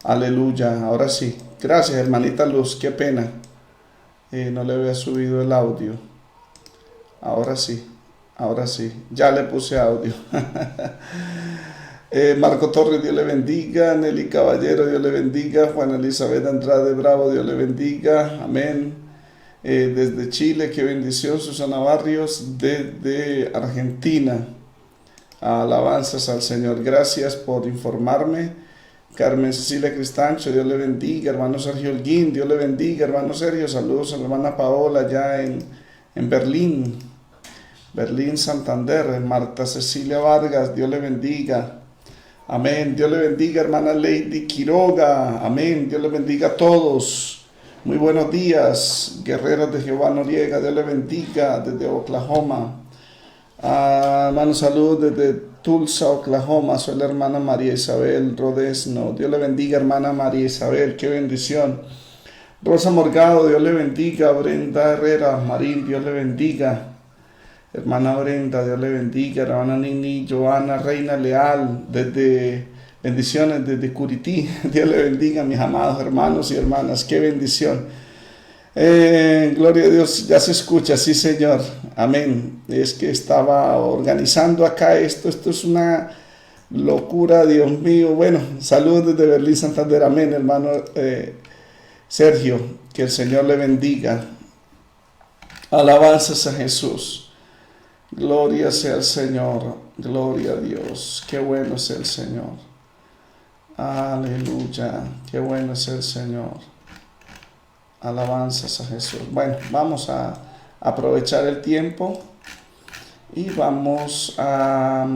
Aleluya, ahora sí. Gracias, hermanita Luz, qué pena. No le había subido el audio. Ahora sí, ahora sí. Ya le puse audio. Marco Torres, Dios le bendiga. Nelly Caballero, Dios le bendiga. Juana Elizabeth Andrade Bravo, Dios le bendiga. Amén. Desde Chile, qué bendición. Susana Barrios, desde Argentina. Alabanzas al Señor. Gracias por informarme. Carmen Cecilia Cristancho, Dios le bendiga. Hermano Sergio Holguín, Dios le bendiga. Hermano Sergio, saludos a la hermana Paola allá en Berlín. Berlín, Santander. Marta Cecilia Vargas, Dios le bendiga. Amén. Dios le bendiga, hermana Lady Quiroga. Amén. Dios le bendiga a todos. Muy buenos días, guerreros de Jehová Noriega. Dios le bendiga desde Oklahoma. Hermano, saludos desde Tulsa, Oklahoma. Soy la hermana María Isabel Rodesno. Dios le bendiga, hermana María Isabel. Qué bendición. Rosa Morgado, Dios le bendiga. Brenda Herrera Marín, Dios le bendiga. Hermana Brenda, Dios le bendiga. Hermana Nini Joana Reina Leal, desde bendiciones desde Curití. Dios le bendiga, mis amados hermanos y hermanas. Qué bendición. Gloria a Dios, ya se escucha, sí Señor, amén. Es que estaba organizando acá esto es una locura, Dios mío. Bueno, saludos desde Berlín, Santander, amén, hermano Sergio, que el Señor le bendiga. Alabanzas a Jesús, gloria sea el Señor, gloria a Dios, qué bueno es el Señor, aleluya, qué bueno es el Señor. Alabanzas a Jesús. Bueno, vamos a aprovechar el tiempo y vamos a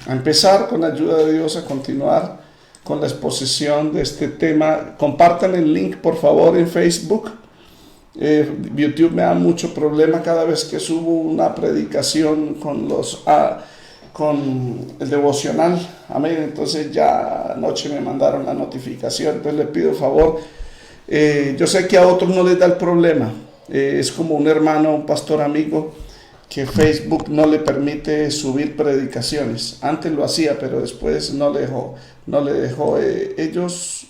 empezar con la ayuda de Dios a continuar con la exposición de este tema. Compartan el link, por favor, en Facebook. YouTube me da mucho problema cada vez que subo una predicación con el devocional. Amén. Entonces ya anoche me mandaron la notificación. Entonces le pido favor. Yo sé que a otros no les da el problema. Es como un hermano, un pastor amigo, que Facebook no le permite subir predicaciones. Antes lo hacía, pero después no le dejó. Ellos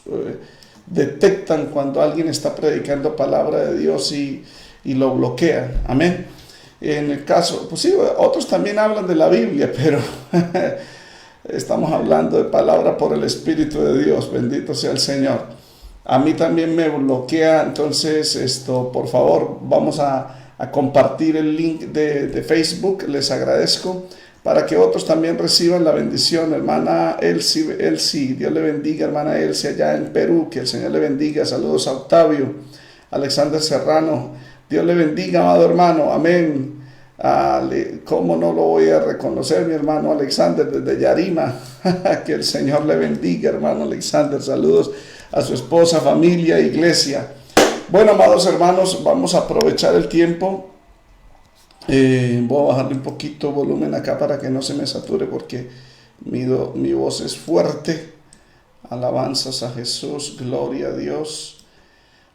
detectan cuando alguien está predicando palabra de Dios y lo bloquean. Amén. En el caso, pues sí, otros también hablan de la Biblia, pero estamos hablando de palabra por el Espíritu de Dios. Bendito sea el Señor. A mí también me bloquea, entonces por favor, vamos a compartir el link de Facebook, les agradezco, para que otros también reciban la bendición. Hermana Elsie, Dios le bendiga, hermana Elsie, allá en Perú, que el Señor le bendiga. Saludos a Octavio, Alexander Serrano, Dios le bendiga, amado hermano, amén. ¿Cómo no lo voy a reconocer, mi hermano Alexander, desde Yarima? Que el Señor le bendiga, hermano Alexander, saludos a su esposa, familia, iglesia. Bueno, amados hermanos, vamos a aprovechar el tiempo. Voy a bajarle un poquito volumen acá para que no se me sature, porque mi voz es fuerte. Alabanzas a Jesús, gloria a Dios,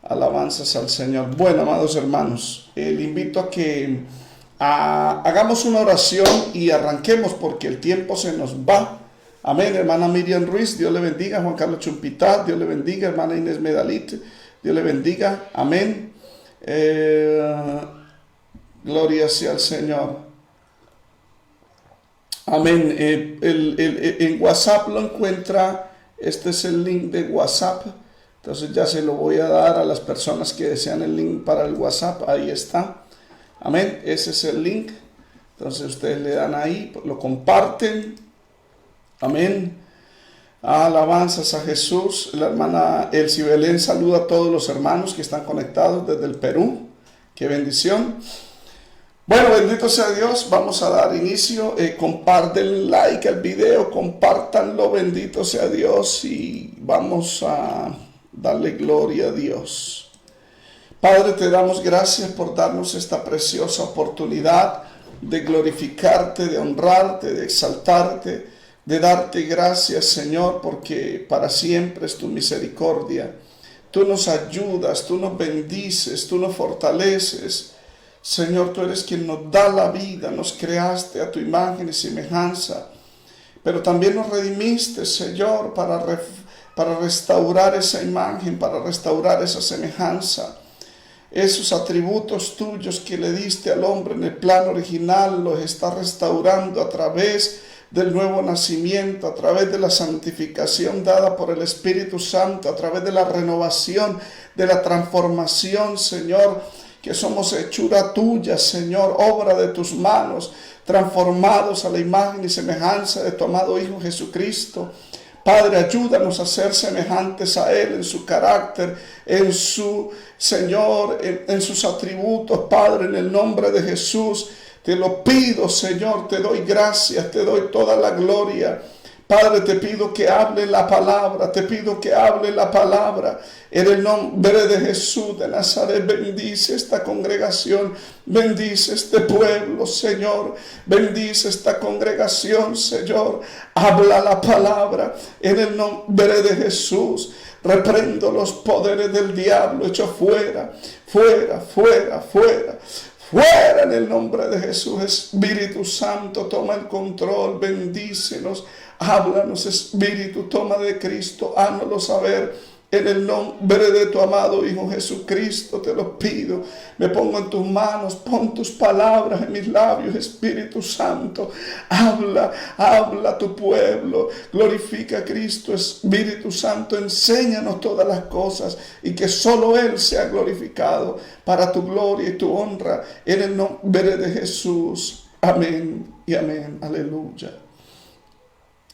alabanzas al Señor. Bueno, amados hermanos, le invito a que hagamos una oración y arranquemos, porque el tiempo se nos va. Amén. Hermana Miriam Ruiz, Dios le bendiga. Juan Carlos Chumpitá, Dios le bendiga. Hermana Inés Medalit, Dios le bendiga. Amén. Gloria sea al Señor. Amén. En WhatsApp lo encuentra. Este es el link de WhatsApp. Entonces ya se lo voy a dar a las personas que desean el link para el WhatsApp. Ahí está. Amén. Ese es el link. Entonces ustedes le dan ahí, lo comparten. Amén. Alabanzas a Jesús. La hermana Elsie Belén saluda a todos los hermanos que están conectados desde el Perú. Qué bendición. Bueno, bendito sea Dios. Vamos a dar inicio. Comparten like al video, compártanlo. Bendito sea Dios. Y vamos a darle gloria a Dios. Padre, te damos gracias por darnos esta preciosa oportunidad de glorificarte, de honrarte, de exaltarte, de darte gracias, Señor, porque para siempre es tu misericordia. Tú nos ayudas, tú nos bendices, tú nos fortaleces. Señor, tú eres quien nos da la vida, nos creaste a tu imagen y semejanza, pero también nos redimiste, Señor, para restaurar esa imagen, para restaurar esa semejanza. Esos atributos tuyos que le diste al hombre en el plan original, los está restaurando a través del nuevo nacimiento, a través de la santificación dada por el Espíritu Santo, a través de la renovación, de la transformación, Señor, que somos hechura tuya, Señor, obra de tus manos, transformados a la imagen y semejanza de tu amado Hijo Jesucristo. Padre, ayúdanos a ser semejantes a Él en su carácter, en su Señor, en sus atributos, Padre, en el nombre de Jesús. Te lo pido, Señor, te doy gracias, te doy toda la gloria. Padre, te pido que hable la palabra, te pido que hable la palabra. En el nombre de Jesús de Nazaret, bendice esta congregación, bendice este pueblo, Señor. Bendice esta congregación, Señor. Habla la palabra en el nombre de Jesús. Reprendo los poderes del diablo, echo fuera, fuera, fuera, fuera. Fuera en el nombre de Jesús. Espíritu Santo, toma el control, bendícenos, háblanos, Espíritu, toma de Cristo, hánoslo saber. En el nombre de tu amado Hijo Jesucristo te lo pido. Me pongo en tus manos, pon tus palabras en mis labios, Espíritu Santo. Habla, habla a tu pueblo. Glorifica a Cristo, Espíritu Santo. Enséñanos todas las cosas y que solo Él sea glorificado para tu gloria y tu honra. En el nombre de Jesús. Amén y amén. Aleluya.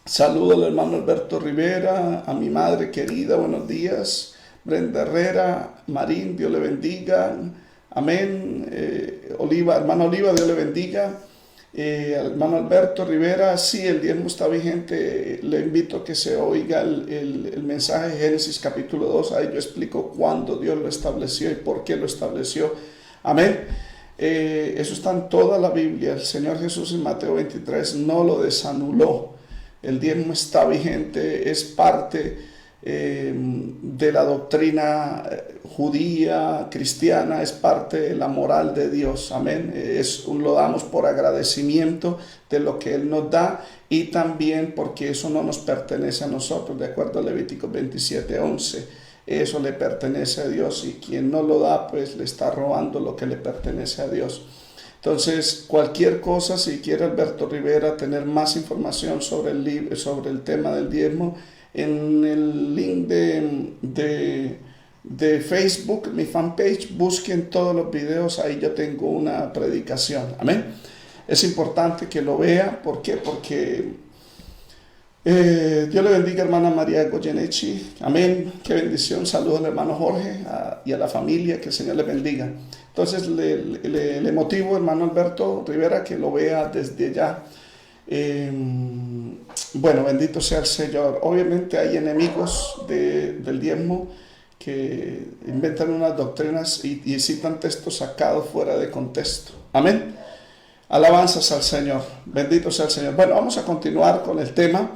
Saludo al hermano Alberto Rivera, a mi madre querida, buenos días. Brenda Herrera, Marín, Dios le bendiga. Amén. Hermano Oliva, Dios le bendiga. Al hermano Alberto Rivera, sí, el diezmo está vigente. Le invito a que se oiga el mensaje de Génesis capítulo 2. Ahí yo explico cuándo Dios lo estableció y por qué lo estableció. Amén. Eso está en toda la Biblia. El Señor Jesús en Mateo 23 no lo desanuló. El diezmo está vigente, es parte de la doctrina judía, cristiana, es parte de la moral de Dios. Amén. Lo damos por agradecimiento de lo que Él nos da y también porque eso no nos pertenece a nosotros, de acuerdo a Levítico 27:11. Eso le pertenece a Dios y quien no lo da, pues le está robando lo que le pertenece a Dios. Entonces, cualquier cosa, si quiere Alberto Rivera tener más información sobre el tema del diezmo, en el link de Facebook, mi fanpage, busquen todos los videos, ahí yo tengo una predicación. Amén. Es importante que lo vea. ¿Por qué? Porque Dios le bendiga, hermana María Goyenechi. Amén. Qué bendición. Saludos al hermano Jorge y a la familia. Que el Señor le bendiga. Entonces le motivo, hermano Alberto Rivera, que lo vea desde allá. Bueno, bendito sea el Señor. Obviamente hay enemigos del diezmo que inventan unas doctrinas y citan textos sacados fuera de contexto. Amén. Alabanzas al Señor. Bendito sea el Señor. Bueno, vamos a continuar con el tema.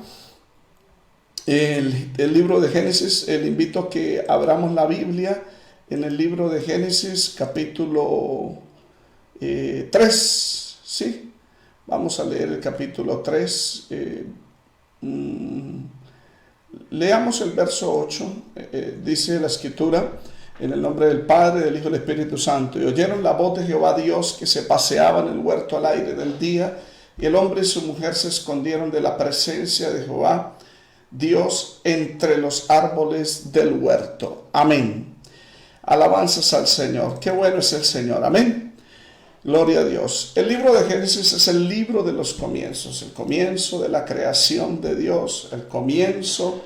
El libro de Génesis. Le invito a que abramos la Biblia en el libro de Génesis capítulo 3, ¿sí? Vamos a leer el capítulo 3. Leamos el verso 8. Dice la Escritura: en el nombre del Padre, del Hijo y del Espíritu Santo. Y oyeron la voz de Jehová Dios que se paseaba en el huerto al aire del día, y el hombre y su mujer se escondieron de la presencia de Jehová Dios entre los árboles del huerto. Amén. Alabanzas al Señor. Qué bueno es el Señor. Amén. Gloria a Dios. El libro de Génesis es el libro de los comienzos. El comienzo de la creación de Dios. El comienzo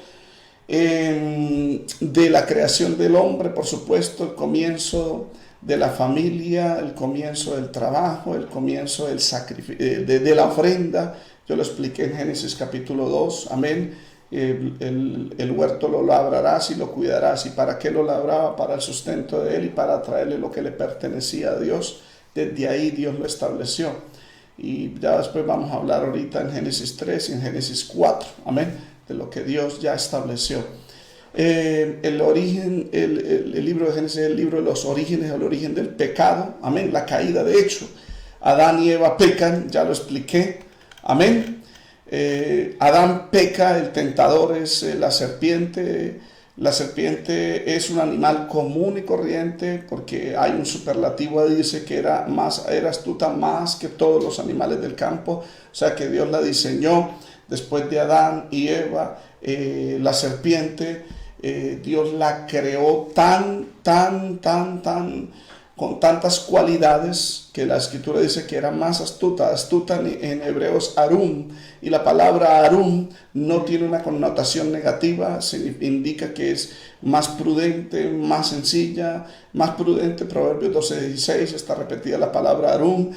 de la creación del hombre, por supuesto. El comienzo de la familia. El comienzo del trabajo. El comienzo del sacrificio, de la ofrenda. Yo lo expliqué en Génesis capítulo 2. Amén. El huerto lo labrarás y lo cuidarás. ¿Y para qué lo labraba? Para el sustento de él y para traerle lo que le pertenecía a Dios. Desde ahí Dios lo estableció. Y ya después vamos a hablar ahorita en Génesis 3 y en Génesis 4. Amén. De lo que Dios ya estableció. El libro de Génesis es el libro de los orígenes, el origen del pecado. Amén. La caída, de hecho. Adán y Eva pecan, ya lo expliqué. Amén. Adán peca, el tentador es la serpiente. La serpiente es un animal común y corriente porque hay un superlativo, dice que era astuta más que todos los animales del campo, o sea que Dios la diseñó después de Adán y Eva. La serpiente, Dios la creó con tantas cualidades que la escritura dice que era más astuta en hebreo es arum, y la palabra arum no tiene una connotación negativa, indica que es más prudente, más sencilla, más prudente. Proverbios 12:16 está repetida la palabra arum,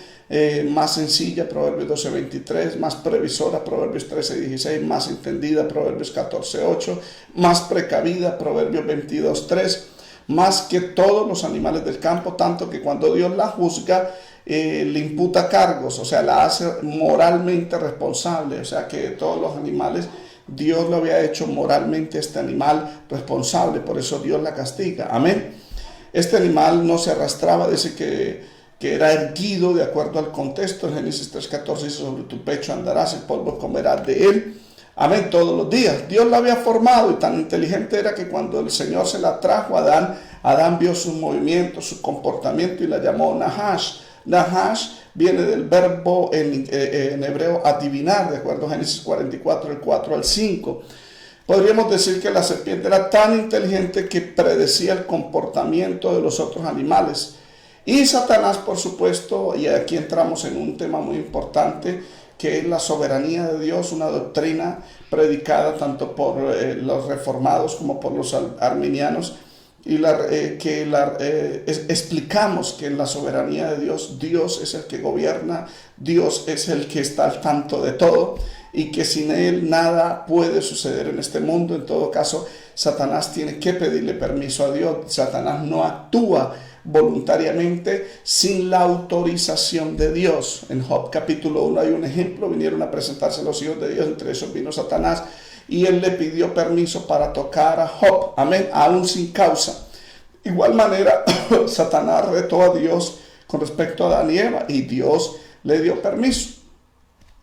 más sencilla, Proverbios 12:23, más previsora, Proverbios 13:16, más entendida, Proverbios 14:8, más precavida, Proverbios 22:3, más que todos los animales del campo, tanto que cuando Dios la juzga, le imputa cargos, o sea, la hace moralmente responsable, o sea que todos los animales, Dios lo había hecho moralmente este animal responsable, por eso Dios la castiga, amén. Este animal no se arrastraba, dice que era erguido de acuerdo al contexto. En Génesis 3:14 dice: sobre tu pecho andarás, el polvo comerás de él. Amén, todos los días. Dios la había formado y tan inteligente era que cuando el Señor se la trajo a Adán, Adán vio sus movimientos, su comportamiento y la llamó Nahash. Nahash viene del verbo en hebreo adivinar, de acuerdo a Génesis 44, del 4 al 5. Podríamos decir que la serpiente era tan inteligente que predecía el comportamiento de los otros animales. Y Satanás, por supuesto, y aquí entramos en un tema muy importante, que es la soberanía de Dios, una doctrina predicada tanto por los reformados como por los arminianos, y explicamos que en la soberanía de Dios, Dios es el que gobierna, Dios es el que está al tanto de todo, y que sin Él nada puede suceder en este mundo. En todo caso, Satanás tiene que pedirle permiso a Dios. Satanás no actúa voluntariamente sin la autorización de Dios. En Job capítulo 1 hay un ejemplo: vinieron a presentarse los hijos de Dios, entre esos vino Satanás, y él le pidió permiso para tocar a Job, amén, aún sin causa. Igual manera, Satanás retó a Dios con respecto a Adán y Eva, y Dios le dio permiso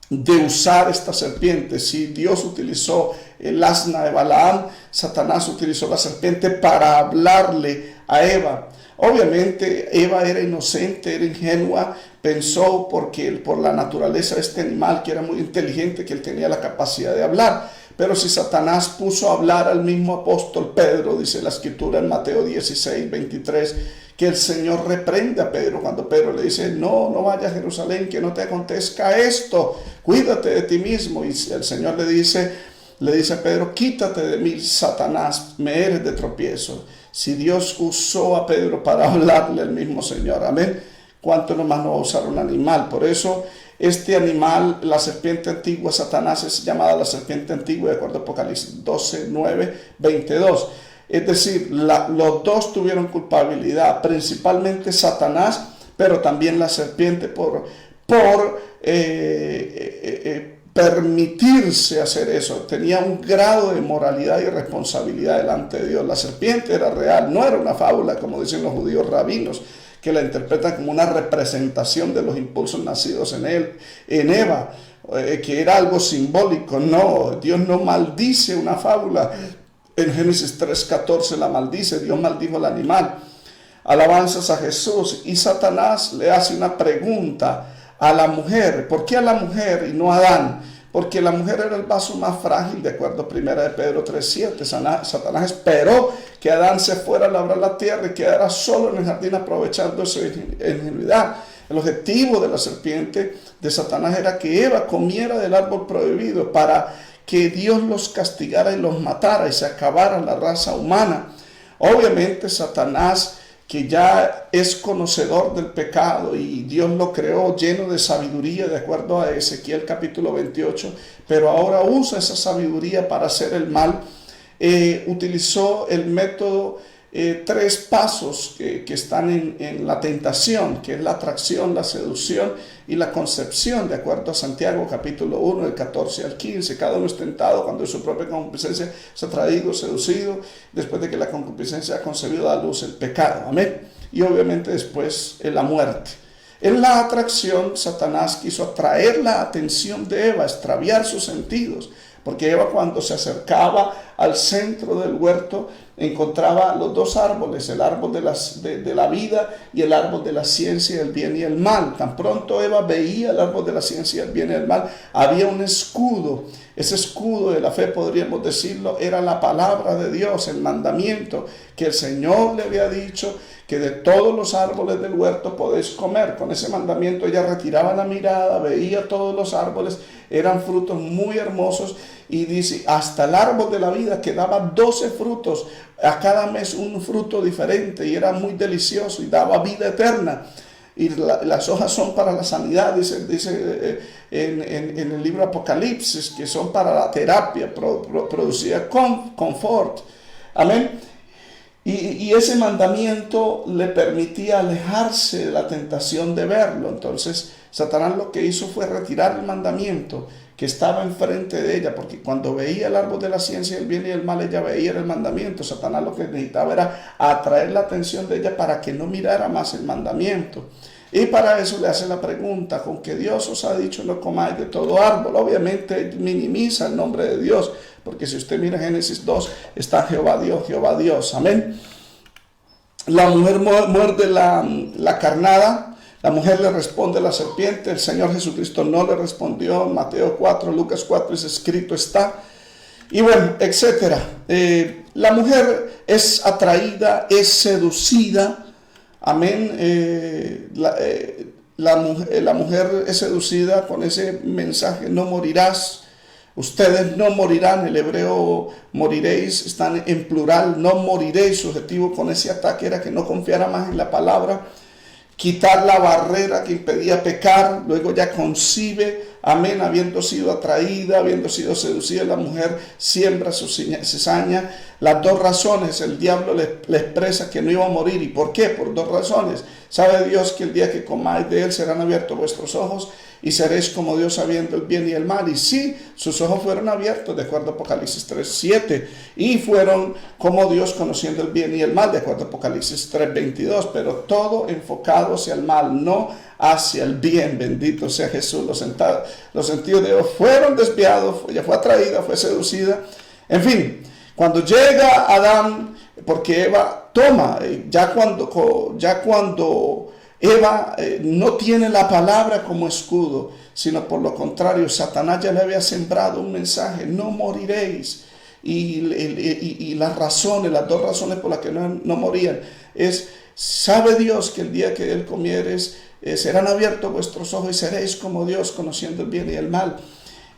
de usar esta serpiente. Si Dios utilizó el asna de Balaam, Satanás utilizó la serpiente para hablarle a Eva. Obviamente Eva era inocente, era ingenua, pensó por la naturaleza de este animal, que era muy inteligente, que él tenía la capacidad de hablar. Pero si Satanás puso a hablar al mismo apóstol Pedro, dice la escritura en Mateo 16:23, que el Señor reprende a Pedro cuando Pedro le dice: no vayas a Jerusalén, que no te acontezca esto, cuídate de ti mismo. Y el Señor le dice a Pedro: quítate de mí, Satanás, me eres de tropiezo. Si Dios usó a Pedro para hablarle al mismo Señor, amén, ¿cuánto nomás no va a usar un animal? Por eso este animal, la serpiente antigua, Satanás, es llamada la serpiente antigua de acuerdo a Apocalipsis 12:9-22. Es decir, los dos tuvieron culpabilidad, principalmente Satanás, pero también la serpiente por permitirse hacer eso. Tenía un grado de moralidad y responsabilidad delante de Dios. La serpiente era real, no era una fábula, como dicen los judíos rabinos, que la interpretan como una representación de los impulsos nacidos en Eva, que era algo simbólico. No, Dios no maldice una fábula. En Génesis 3:14 la maldice, Dios maldijo al animal. Alabanzas a Jesús. Y Satanás le hace una pregunta a la mujer. ¿Por qué a la mujer y no a Adán? Porque la mujer era el vaso más frágil, de acuerdo a 1 de Pedro 3:7. Satanás esperó que Adán se fuera a labrar la tierra y quedara solo en el jardín aprovechando su ingenuidad. El objetivo de la serpiente de Satanás era que Eva comiera del árbol prohibido para que Dios los castigara y los matara y se acabara la raza humana. Obviamente Satanás, que ya es conocedor del pecado y Dios lo creó lleno de sabiduría, de acuerdo a Ezequiel capítulo 28, pero ahora usa esa sabiduría para hacer el mal. Utilizó el método 3 pasos que están en la tentación, que es la atracción, la seducción y la concepción, de acuerdo a Santiago capítulo 1, del 14 al 15. Cada uno es tentado cuando de su propia concupiscencia se ha traído, seducido, después de que la concupiscencia ha concebido a luz el pecado, amén, y obviamente después la muerte. En la atracción, Satanás quiso atraer la atención de Eva, extraviar sus sentidos, porque Eva, cuando se acercaba al centro del huerto, encontraba los dos árboles, el árbol de la vida y el árbol de la ciencia del bien y el mal. Tan pronto Eva veía el árbol de la ciencia del bien y el mal, había un escudo. Ese escudo de la fe, podríamos decirlo, era la palabra de Dios, el mandamiento que el Señor le había dicho, que de todos los árboles del huerto podéis comer. Con ese mandamiento ella retiraba la mirada, veía todos los árboles, eran frutos muy hermosos, y dice, hasta el árbol de la vida que daba 12 frutos, a cada mes un fruto diferente, y era muy delicioso y daba vida eterna. Y las hojas son para la sanidad, dice en el libro Apocalipsis, que son para la terapia, producía confort. Amén. Y ese mandamiento le permitía alejarse de la tentación de verlo. Entonces Satanás lo que hizo fue retirar el mandamiento que estaba enfrente de ella, porque cuando veía el árbol de la ciencia del bien y del mal, ella veía el mandamiento. Satanás lo que necesitaba era atraer la atención de ella para que no mirara más el mandamiento. Y para eso le hace la pregunta, ¿con que Dios os ha dicho no comáis de todo árbol? Obviamente minimiza el nombre de Dios, porque si usted mira Génesis 2, está Jehová Dios, amén. La mujer muerde la carnada, la mujer le responde a la serpiente, el Señor Jesucristo no le respondió. Mateo 4, Lucas 4, es escrito está. Y bueno, etcétera. La mujer es atraída, es seducida. Amén. La mujer es seducida con ese mensaje, no morirás, ustedes no morirán. El hebreo moriréis están en plural, no moriréis. Su objetivo con ese ataque era que no confiara más en la palabra, quitar la barrera que impedía pecar. Luego ya concibe, amén, habiendo sido atraída, habiendo sido seducida, la mujer siembra su cizaña. Las dos razones, el diablo le expresa que no iba a morir. ¿Y por qué? Por dos razones. Sabe Dios que el día que comáis de él serán abiertos vuestros ojos y seréis como Dios sabiendo el bien y el mal. Y sí, sus ojos fueron abiertos, de acuerdo a Apocalipsis 3:7, y fueron como Dios conociendo el bien y el mal, de acuerdo a Apocalipsis 3:22, pero todo enfocado hacia el mal, no hacia el bien. Bendito sea Jesús. Los sentidos de Eva fueron desviados, ella fue atraída, fue seducida. En fin, cuando llega Adán, porque Eva toma, ya cuando Eva no tiene la palabra como escudo, sino por lo contrario, Satanás ya le había sembrado un mensaje, no moriréis. Y las dos razones por las que no morían es, sabe Dios que el día que él comieres, serán abiertos vuestros ojos y seréis como Dios conociendo el bien y el mal.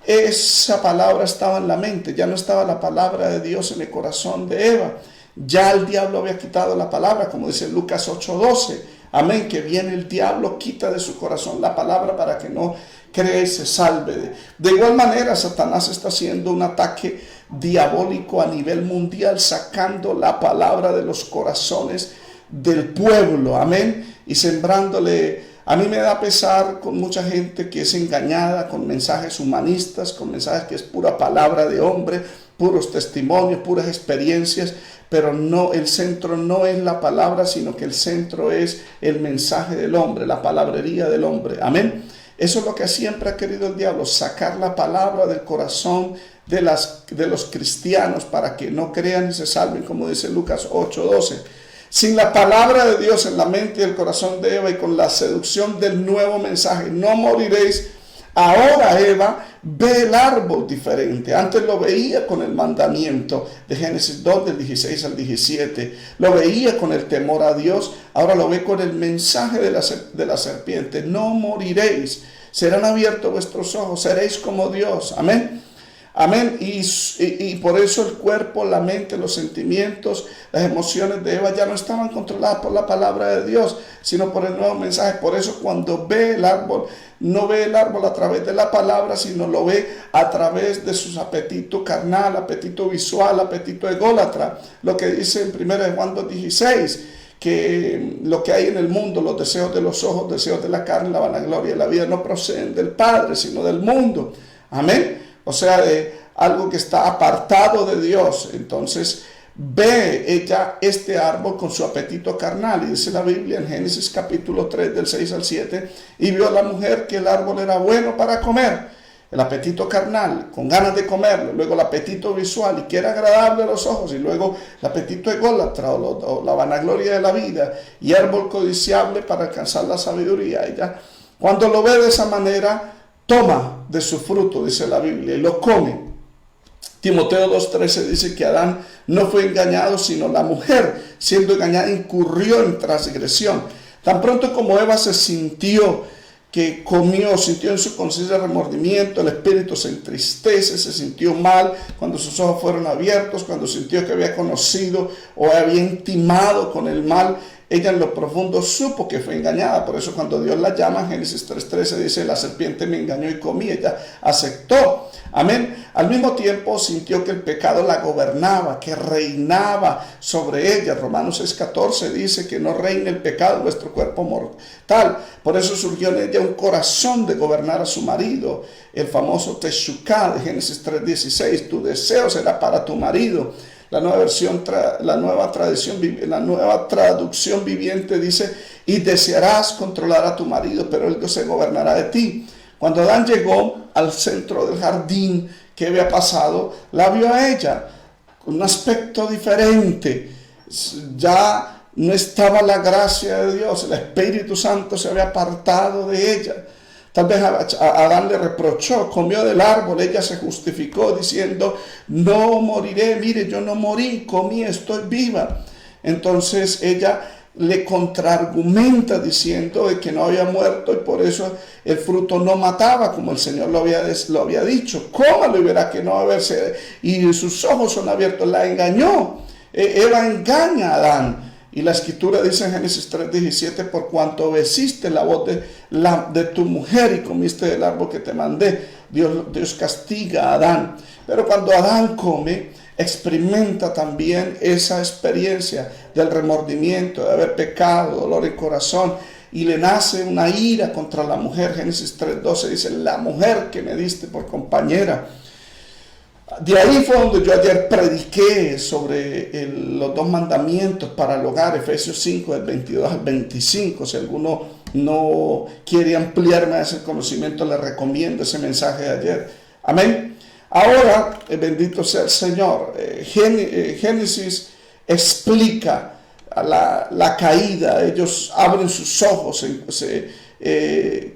Esa palabra estaba en la mente, ya no estaba la palabra de Dios en el corazón de Eva. Ya el diablo había quitado la palabra, como dice Lucas 8:12. Amén, que viene el diablo, quita de su corazón la palabra para que no crea y se salve. De igual manera, Satanás está haciendo un ataque diabólico a nivel mundial, sacando la palabra de los corazones del pueblo. Amén, y sembrándole. A mí me da pesar con mucha gente que es engañada con mensajes humanistas, con mensajes que es pura palabra de hombre, puros testimonios, puras experiencias, pero no, el centro no es la palabra, sino que el centro es el mensaje del hombre, la palabrería del hombre. Amén. Eso es lo que siempre ha querido el diablo, sacar la palabra del corazón de los cristianos para que no crean y se salven, como dice Lucas 8:12. Sin la palabra de Dios en la mente y el corazón de Eva, y con la seducción del nuevo mensaje, no moriréis. Ahora Eva ve el árbol diferente. Antes lo veía con el mandamiento de Génesis 2, del 16 al 17. Lo veía con el temor a Dios. Ahora lo ve con el mensaje de la serpiente. No moriréis. Serán abiertos vuestros ojos. Seréis como Dios. Amén. Amén. Y por eso el cuerpo, la mente, los sentimientos, las emociones de Eva ya no estaban controladas por la palabra de Dios, sino por el nuevo mensaje. Por eso cuando ve el árbol, no ve el árbol a través de la palabra, sino lo ve a través de sus apetitos carnal, apetito visual, apetito ególatra. Lo que dice en 1 Juan 2:16, que lo que hay en el mundo, los deseos de los ojos, deseos de la carne, la vanagloria de la vida, no proceden del Padre, sino del mundo. Amén. O sea, de algo que está apartado de Dios. Entonces, ve ella este árbol con su apetito carnal, y dice la Biblia en Génesis capítulo 3 del 6 al 7, y vio a la mujer que el árbol era bueno para comer, el apetito carnal, con ganas de comerlo, luego el apetito visual y que era agradable a los ojos, y luego el apetito ególatra o la vanagloria de la vida, y árbol codiciable para alcanzar la sabiduría. Ella, cuando lo ve de esa manera, toma de su fruto, dice la Biblia, y lo come. Timoteo 2:13 dice que Adán no fue engañado, sino la mujer, siendo engañada, incurrió en transgresión. Tan pronto como Eva se sintió que comió, sintió en su conciencia remordimiento, el espíritu se entristece, se sintió mal cuando sus ojos fueron abiertos, cuando sintió que había conocido o había intimado con el mal, ella en lo profundo supo que fue engañada. Por eso cuando Dios la llama en Génesis 3:13 dice, la serpiente me engañó y comí, ella aceptó. Amén. Al mismo tiempo sintió que el pecado la gobernaba, que reinaba sobre ella. Romanos 6:14 dice que no reine el pecado en vuestro cuerpo mortal. Por eso surgió en ella un corazón de gobernar a su marido. El famoso Teshuvah de Génesis 3:16, tu deseo será para tu marido. La nueva traducción viviente dice, y desearás controlar a tu marido, pero él se gobernará de ti. Cuando Adán llegó al centro del jardín, ¿qué había pasado? La vio a ella con un aspecto diferente. Ya no estaba la gracia de Dios, el Espíritu Santo se había apartado de ella. Tal vez Adán le reprochó, comió del árbol, ella se justificó diciendo, no moriré, mire, yo no morí, comí, estoy viva. Entonces ella le contraargumenta diciendo de que no había muerto y por eso el fruto no mataba, como el Señor lo había dicho. Cómalo y verá que no va a verse, y sus ojos son abiertos. La engañó. Eva engaña a Adán. Y la escritura dice en Génesis 3:17, por cuanto obedeciste la voz de tu mujer y comiste del árbol que te mandé, Dios castiga a Adán. Pero cuando Adán come, experimenta también esa experiencia del remordimiento, de haber pecado, dolor en corazón, y le nace una ira contra la mujer. Génesis 3:12 dice, la mujer que me diste por compañera. De ahí fue donde yo ayer prediqué sobre los 2 mandamientos para el hogar, Efesios 5, del 22 al 25. Si alguno no quiere ampliar más ese conocimiento, le recomiendo ese mensaje de ayer. Amén. Ahora, bendito sea el Señor, Génesis explica la caída. Ellos abren sus ojos,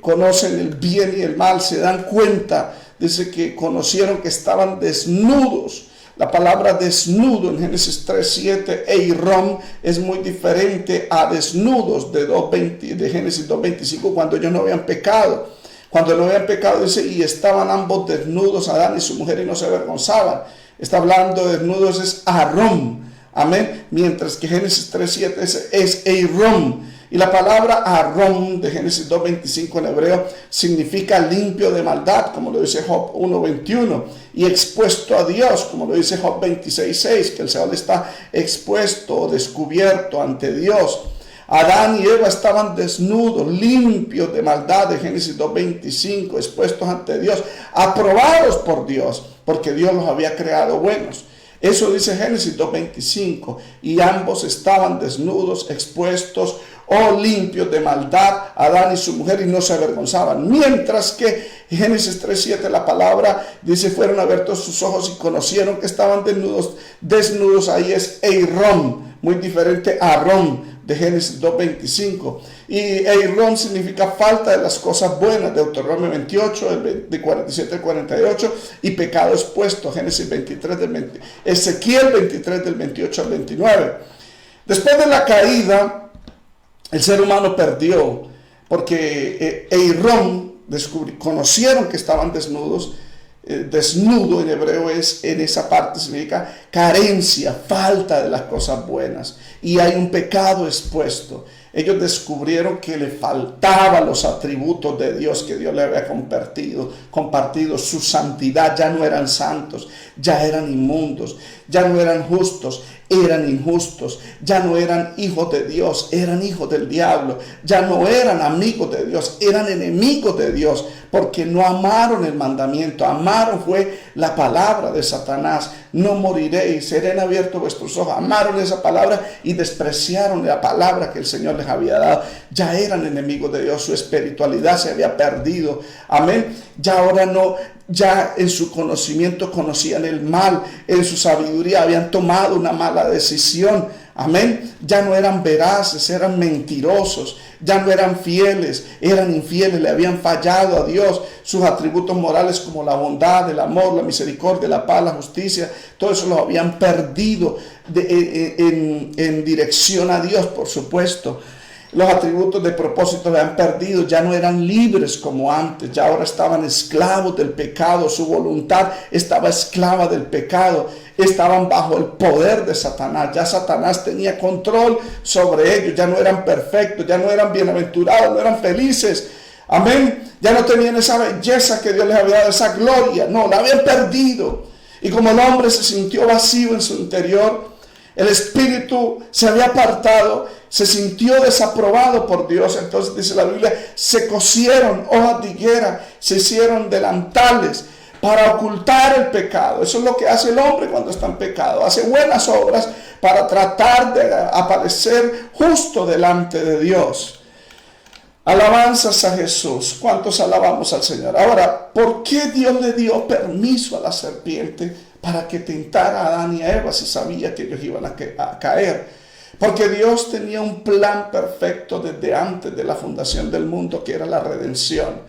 conocen el bien y el mal, se dan cuenta. Dice que conocieron que estaban desnudos. La palabra desnudo en Génesis 3:7, eirom, es muy diferente a desnudos de Génesis 2:25, cuando ellos no habían pecado. Cuando no habían pecado dice, y estaban ambos desnudos, Adán y su mujer, y no se avergonzaban. Está hablando de desnudos, es Aarón. Amén. Mientras que Génesis 3:7 es eirom. Y la palabra Aarón de Génesis 2:25 en hebreo significa limpio de maldad, como lo dice Job 1:21, y expuesto a Dios, como lo dice Job 26:6, que el Señor está expuesto o descubierto ante Dios. Adán y Eva estaban desnudos, limpios de maldad de Génesis 2:25, expuestos ante Dios, aprobados por Dios, porque Dios los había creado buenos. Eso dice Génesis 2:25, y ambos estaban desnudos, expuestos o limpios de maldad, Adán y su mujer, y no se avergonzaban. Mientras que Génesis 3:7 la palabra dice, fueron abiertos sus ojos y conocieron que estaban desnudos, ahí es eirom, muy diferente a Aarón de Génesis 2:25. Y eirom significa falta de las cosas buenas, Deuteronomio 28, de 47 al 48, y pecado expuesto, Génesis 23 Ezequiel 23 del 28 al 29. Después de la caída, el ser humano perdió, porque eirom, conocieron que estaban desnudos. Desnudo en hebreo en esa parte significa carencia, falta de las cosas buenas, y hay un pecado expuesto. Ellos descubrieron que le faltaban los atributos de Dios que Dios le había compartido, su santidad. Ya no eran santos, ya eran inmundos, ya no eran justos, eran injustos, ya no eran hijos de Dios, eran hijos del diablo, ya no eran amigos de Dios, eran enemigos de Dios, porque no amaron el mandamiento, amaron fue la palabra de Satanás, no moriréis, serán abiertos vuestros ojos. Amaron esa palabra y despreciaron la palabra que el Señor les había dado. Ya eran enemigos de Dios, su espiritualidad se había perdido. Amén. Ya ahora no, ya en su conocimiento conocían el mal, en su sabiduría habían tomado una mala decisión. Amén. Ya no eran veraces, eran mentirosos, ya no eran fieles, eran infieles, le habían fallado a Dios. Sus atributos morales como la bondad, el amor, la misericordia, la paz, la justicia, todo eso lo habían perdido en dirección a Dios, por supuesto. Los atributos de propósito le han perdido, ya no eran libres como antes, ya ahora estaban esclavos del pecado, su voluntad estaba esclava del pecado, estaban bajo el poder de Satanás, ya Satanás tenía control sobre ellos, ya no eran perfectos, ya no eran bienaventurados, no eran felices, amén, ya no tenían esa belleza que Dios les había dado, esa gloria, no, la habían perdido, y como el hombre se sintió vacío en su interior, el espíritu se había apartado, se sintió desaprobado por Dios. Entonces dice la Biblia, se cosieron hojas de higuera, se hicieron delantales para ocultar el pecado. Eso es lo que hace el hombre cuando está en pecado. Hace buenas obras para tratar de aparecer justo delante de Dios. Alabanzas a Jesús. ¿Cuántos alabamos al Señor? Ahora, ¿por qué Dios le dio permiso a la serpiente para que tentara a Adán y a Eva si sabía que ellos iban a caer? Porque Dios tenía un plan perfecto desde antes de la fundación del mundo, que era la redención.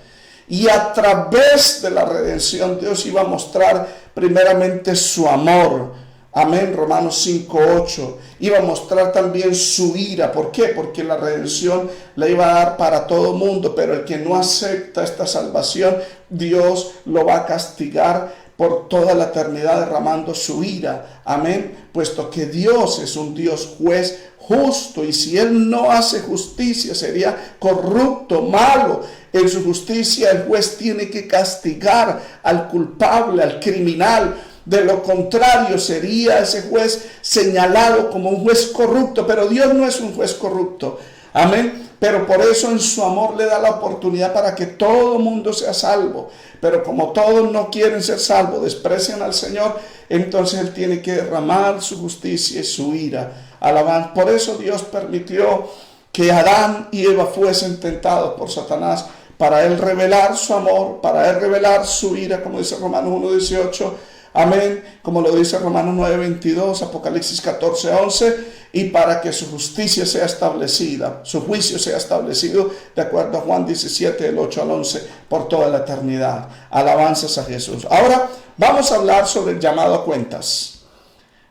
Y a través de la redención Dios iba a mostrar primeramente su amor. Amén, Romanos 5:8. Iba a mostrar también su ira. ¿Por qué? Porque la redención la iba a dar para todo mundo, pero el que no acepta esta salvación, Dios lo va a castigar por toda la eternidad derramando su ira. Amén. Puesto que Dios es un Dios juez justo, y si Él no hace justicia sería corrupto, malo. En su justicia el juez tiene que castigar al culpable, al criminal. De lo contrario sería ese juez señalado como un juez corrupto, pero Dios no es un juez corrupto. Amén. Pero por eso en su amor le da la oportunidad para que todo mundo sea salvo. Pero como todos no quieren ser salvos, desprecian al Señor, entonces Él tiene que derramar su justicia y su ira. Alabanza. Por eso Dios permitió que Adán y Eva fuesen tentados por Satanás, para Él revelar su amor, para Él revelar su ira, como dice Romanos 1:18. Amén, como lo dice Romanos 9:22, Apocalipsis 14:11, y para que su justicia sea establecida, su juicio sea establecido, de acuerdo a Juan 17, del 8 al 11, por toda la eternidad. Alabanzas a Jesús. Ahora vamos a hablar sobre el llamado a cuentas.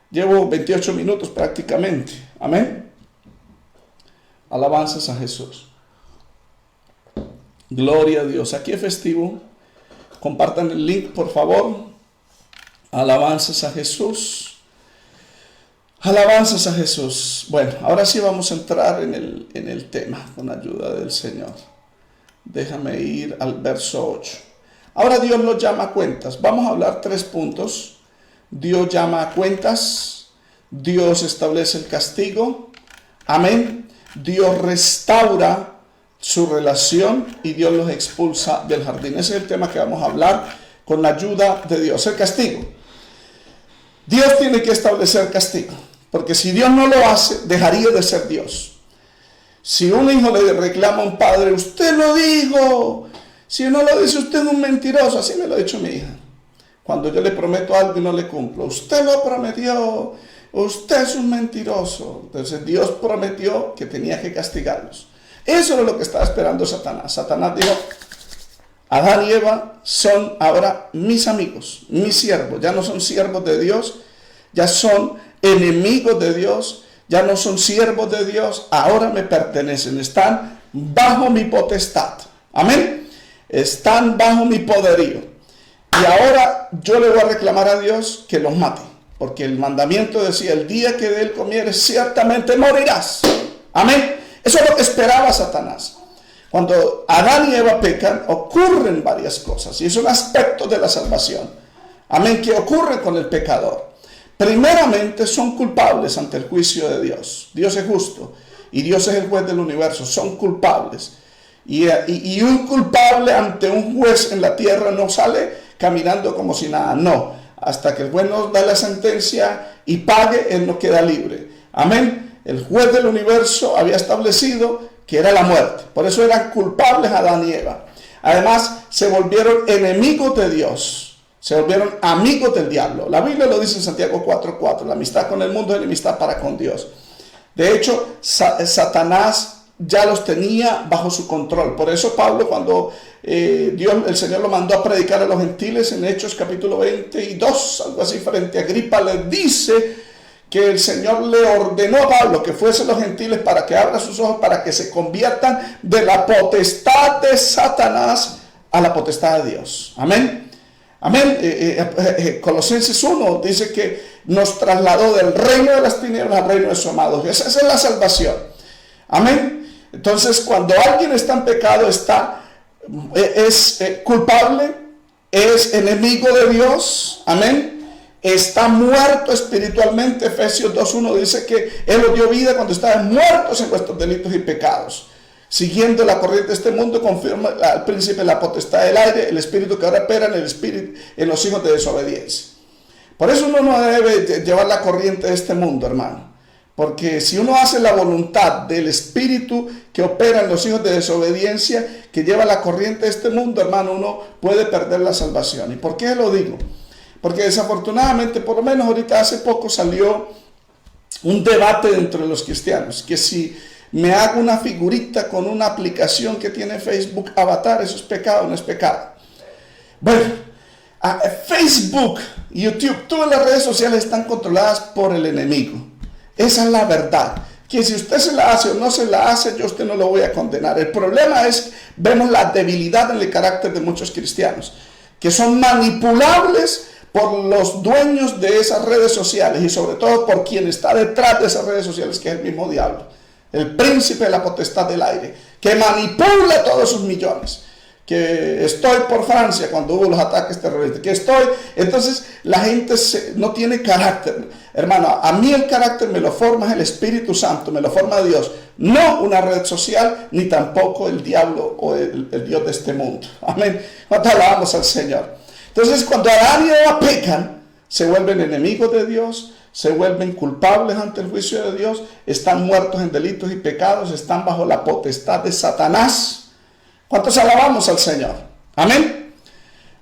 Llevo 28 minutos prácticamente. Amén. Alabanzas a Jesús. Gloria a Dios. Aquí es festivo. Compartan el link, por favor. Alabanzas a Jesús. Alabanzas a Jesús. Bueno, ahora sí vamos a entrar en el tema con ayuda del Señor. Déjame ir al verso 8. Ahora Dios los llama a cuentas. Vamos a hablar 3 puntos. Dios llama a cuentas. Dios establece el castigo. Amén. Dios restaura su relación y Dios los expulsa del jardín. Ese es el tema que vamos a hablar con la ayuda de Dios. El castigo. Dios tiene que establecer castigo, porque si Dios no lo hace, dejaría de ser Dios. Si un hijo le reclama a un padre, usted lo dijo, si no lo dice, usted es un mentiroso. Así me lo ha dicho mi hija. Cuando yo le prometo algo y no le cumplo, usted lo prometió, usted es un mentiroso. Entonces Dios prometió que tenía que castigarlos. Eso era lo que estaba esperando Satanás. Satanás dijo, Adán y Eva son ahora mis amigos, mis siervos. Ya no son siervos de Dios, ya son enemigos de Dios, ya no son siervos de Dios, ahora me pertenecen, están bajo mi potestad. Amén. Están bajo mi poderío. Y ahora yo le voy a reclamar a Dios que los mate, porque el mandamiento decía, el día que de él comieres, ciertamente morirás. Amén. Eso es lo que esperaba Satanás. Cuando Adán y Eva pecan, ocurren varias cosas, y es un aspecto de la salvación. Amén, que ocurre con el pecador. Primeramente, son culpables ante el juicio de Dios. Dios es justo, y Dios es el juez del universo. Son culpables. Y un culpable ante un juez en la tierra no sale caminando como si nada, no. hasta que el juez nos da la sentencia y pague, él no queda libre. Amén. El juez del universo había establecido que era la muerte. Por eso eran culpables Adán y Eva. Además, se volvieron enemigos de Dios. Se volvieron amigos del diablo. La Biblia lo dice en Santiago 4:4. La amistad con el mundo es enemistad para con Dios. De hecho, Satanás ya los tenía bajo su control. Por eso Pablo, cuando el Señor lo mandó a predicar a los gentiles en Hechos capítulo 22, algo así, frente a Agripa, le dice que el Señor le ordenó a Pablo que fuese a los gentiles para que abra sus ojos, para que se conviertan de la potestad de Satanás a la potestad de Dios. Amén. Amén. Colosenses 1 dice que nos trasladó del reino de las tinieblas al reino de su amado. Esa es la salvación. Amén. Entonces, cuando alguien está en pecado, es culpable, es enemigo de Dios. Amén. Está muerto espiritualmente. Efesios 2:1 dice que Él os dio vida cuando estaban muertos en vuestros delitos y pecados. Siguiendo la corriente de este mundo, confirma al príncipe la potestad del aire, el espíritu que ahora opera en los hijos de desobediencia. Por eso uno no debe llevar la corriente de este mundo, hermano. Porque si uno hace la voluntad del espíritu que opera en los hijos de desobediencia, que lleva la corriente de este mundo, hermano, uno puede perder la salvación. ¿Y por qué lo digo? Porque desafortunadamente, por lo menos ahorita hace poco salió un debate entre los cristianos, que si me hago una figurita con una aplicación que tiene Facebook Avatar, eso es pecado o no es pecado. Bueno, Facebook, YouTube, todas las redes sociales están controladas por el enemigo. Esa es la verdad. Que si usted se la hace o no se la hace, yo a usted no lo voy a condenar. El problema es, vemos la debilidad en el carácter de muchos cristianos, que son manipulables por los dueños de esas redes sociales y sobre todo por quien está detrás de esas redes sociales, que es el mismo diablo, el príncipe de la potestad del aire, que manipula todos sus millones. Que estoy por Francia cuando hubo los ataques terroristas, que estoy, entonces la gente no tiene carácter. Hermano, a mí el carácter me lo forma el Espíritu Santo, me lo forma Dios, no una red social, ni tampoco el diablo o el Dios de este mundo. Amén. Cuando alabamos al Señor. Entonces, cuando Adán y Eva pecan, se vuelven enemigos de Dios, se vuelven culpables ante el juicio de Dios, están muertos en delitos y pecados, están bajo la potestad de Satanás. ¿Cuántos alabamos al Señor? Amén.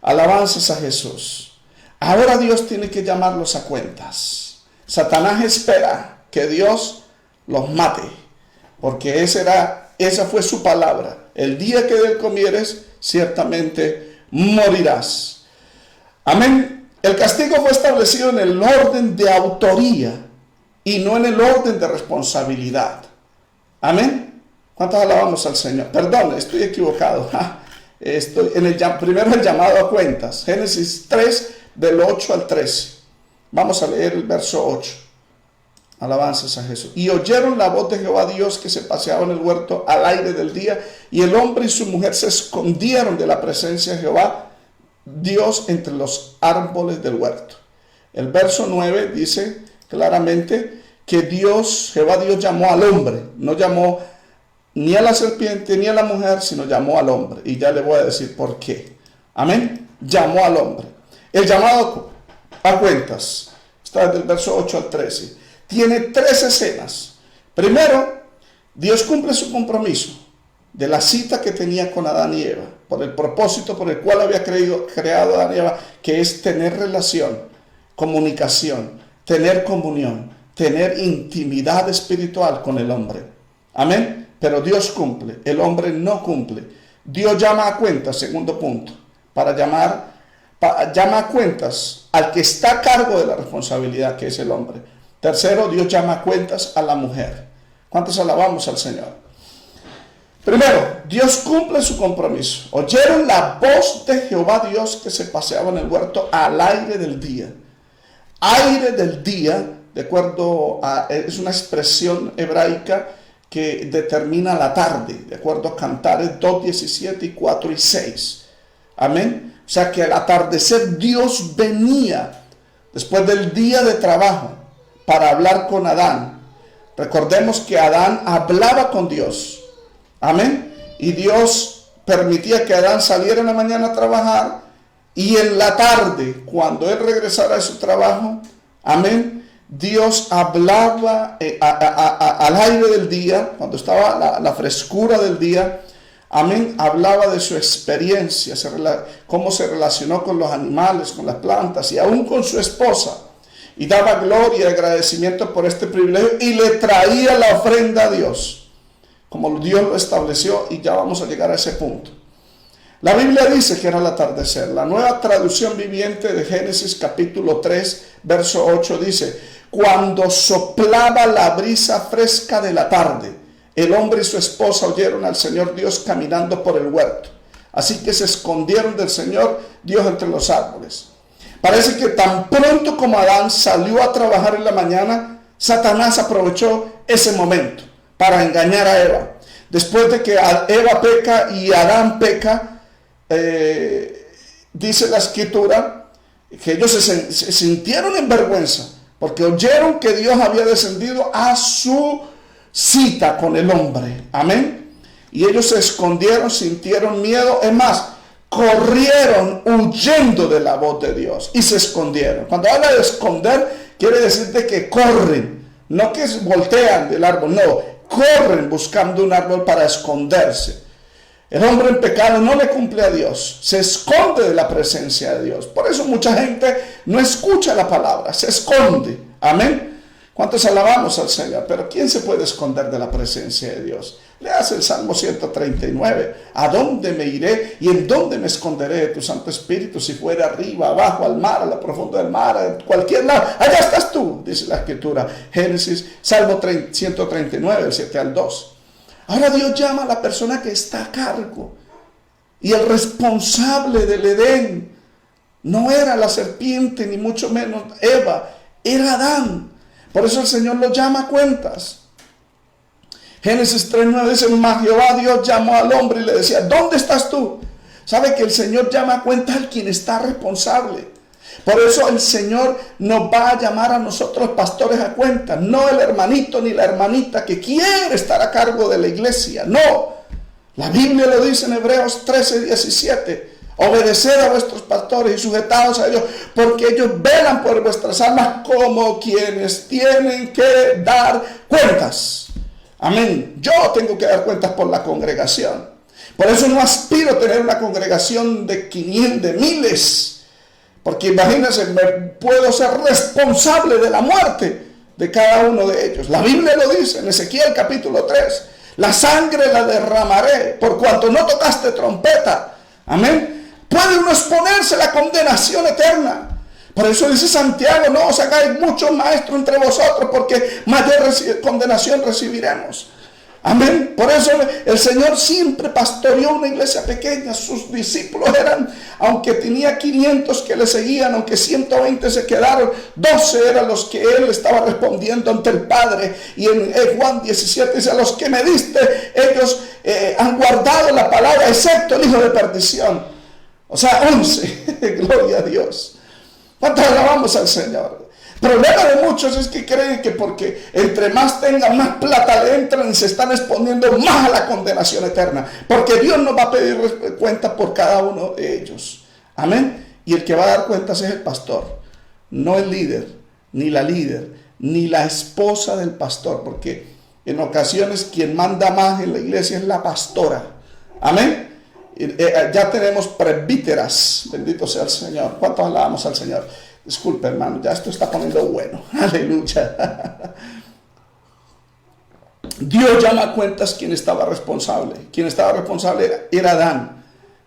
Alabanzas a Jesús. Ahora Dios tiene que llamarlos a cuentas. Satanás espera que Dios los mate, porque esa fue su palabra. El día que de él comieres, ciertamente morirás. Amén. El castigo fue establecido en el orden de autoría y no en el orden de responsabilidad. Amén. ¿Cuántos alabamos al Señor? Perdón, estoy equivocado. Estoy en primero el llamado a cuentas. Génesis 3, del 8 al 13. Vamos a leer el verso 8. Alabanzas a Jesús. Y oyeron la voz de Jehová Dios que se paseaba en el huerto al aire del día, y el hombre y su mujer se escondieron de la presencia de Jehová Dios entre los árboles del huerto. El verso 9 dice claramente que Jehová Dios llamó al hombre, no llamó ni a la serpiente ni a la mujer, sino llamó al hombre. Y ya le voy a decir por qué. Amén. Llamó al hombre. El llamado a cuentas está desde el verso 8 al 13. Tiene 3 escenas. Primero, Dios cumple su compromiso de la cita que tenía con Adán y Eva, por el propósito por el cual había creado Adán y Eva, que es tener relación, comunicación, tener comunión, tener intimidad espiritual con el hombre. Amén. Pero Dios cumple, el hombre no cumple. Dios llama a cuentas, segundo punto, llama a cuentas al que está a cargo de la responsabilidad, que es el hombre. Tercero, Dios llama a cuentas a la mujer. ¿Cuántos alabamos al Señor? Primero, Dios cumple su compromiso. Oyeron la voz de Jehová Dios que se paseaba en el huerto al aire del día. Aire del día, de acuerdo es una expresión hebraica que determina la tarde, de acuerdo a Cantares 2:17 y 4 y 6. Amén. O sea que al atardecer Dios venía después del día de trabajo para hablar con Adán. Recordemos que Adán hablaba con Dios. Amén. Y Dios permitía que Adán saliera en la mañana a trabajar Y en la tarde, cuando él regresara de su trabajo, amén, Dios hablaba al aire del día, cuando estaba la frescura del día, amén, hablaba de su experiencia, cómo se relacionó con los animales, con las plantas y aún con su esposa. Y daba gloria y agradecimiento por este privilegio y le traía la ofrenda a Dios, como Dios lo estableció, y ya vamos a llegar a ese punto. La Biblia dice que era el atardecer. La Nueva Traducción Viviente de Génesis capítulo 3, verso 8 dice: cuando soplaba la brisa fresca de la tarde, el hombre y su esposa oyeron al Señor Dios caminando por el huerto. Así que se escondieron del Señor Dios entre los árboles. Parece que tan pronto como Adán salió a trabajar en la mañana, Satanás aprovechó ese momento para engañar a Eva. Después de que Eva peca y Adán peca, dice la Escritura que ellos se sintieron en vergüenza porque oyeron que Dios había descendido a su cita con el hombre. Amén. Y ellos se escondieron, sintieron miedo. Es más, corrieron huyendo de la voz de Dios y se escondieron. Cuando habla de esconder, quiere decir de que corren, no que voltean del árbol, no, corren buscando un árbol para esconderse. El hombre en pecado no le cumple a Dios, se esconde de la presencia de Dios. Por eso mucha gente no escucha la palabra, se esconde. Amén. ¿Cuántos alabamos al Señor? Pero ¿quién se puede esconder de la presencia de Dios? Leas el Salmo 139. ¿A dónde me iré y en dónde me esconderé de tu Santo Espíritu? Si fuera arriba, abajo, al mar, a la profunda del mar, a cualquier lado. Allá estás tú, dice la Escritura. Génesis, Salmo 139, el 7 al 2. Ahora Dios llama a la persona que está a cargo. Y el responsable del Edén no era la serpiente, ni mucho menos Eva, era Adán. Por eso el Señor lo llama a cuentas. Génesis 3:9 dice: mas Jehová Dios llamó al hombre y le decía: ¿dónde estás tú? Sabe que el Señor llama a cuentas al quien está responsable. Por eso el Señor nos va a llamar a nosotros pastores a cuentas, no el hermanito ni la hermanita que quiere estar a cargo de la iglesia. No, la Biblia lo dice en Hebreos 13:17: obedeced a vuestros pastores y sujetaos a ellos, porque ellos velan por vuestras almas como quienes tienen que dar cuentas. Amén. Yo tengo que dar cuentas por la congregación. Por eso no aspiro a tener una congregación de 500, de miles. Porque imagínense, me puedo ser responsable de la muerte de cada uno de ellos. La Biblia lo dice en Ezequiel capítulo 3. La sangre la derramaré por cuanto no tocaste trompeta. Amén. Puede uno exponerse a la condenación eterna. Por eso dice Santiago: no os hagáis muchos maestros entre vosotros, porque mayor condenación recibiremos. Amén. Por eso el Señor siempre pastoreó una iglesia pequeña. Sus discípulos eran, aunque tenía 500 que le seguían, aunque 120 se quedaron, 12 eran los que él estaba respondiendo ante el Padre. Y en Juan 17 dice: a los que me diste, ellos han guardado la palabra, excepto el hijo de perdición. O sea, 11. Gloria a Dios. ¿Cuántos alabamos al Señor? El problema de muchos es que creen que porque entre más tengan, más plata le entran y se están exponiendo más a la condenación eterna. Porque Dios nos va a pedir cuenta por cada uno de ellos. Amén. Y el que va a dar cuentas es el pastor, no el líder, ni la esposa del pastor. Porque en ocasiones quien manda más en la iglesia es la pastora. Amén. Ya tenemos presbíteras, bendito sea el Señor. ¿Cuántos alabamos al Señor? Disculpe, hermano, ya esto está poniendo bueno. Aleluya. Dios llama a cuentas quien estaba responsable. Quien estaba responsable era Adán.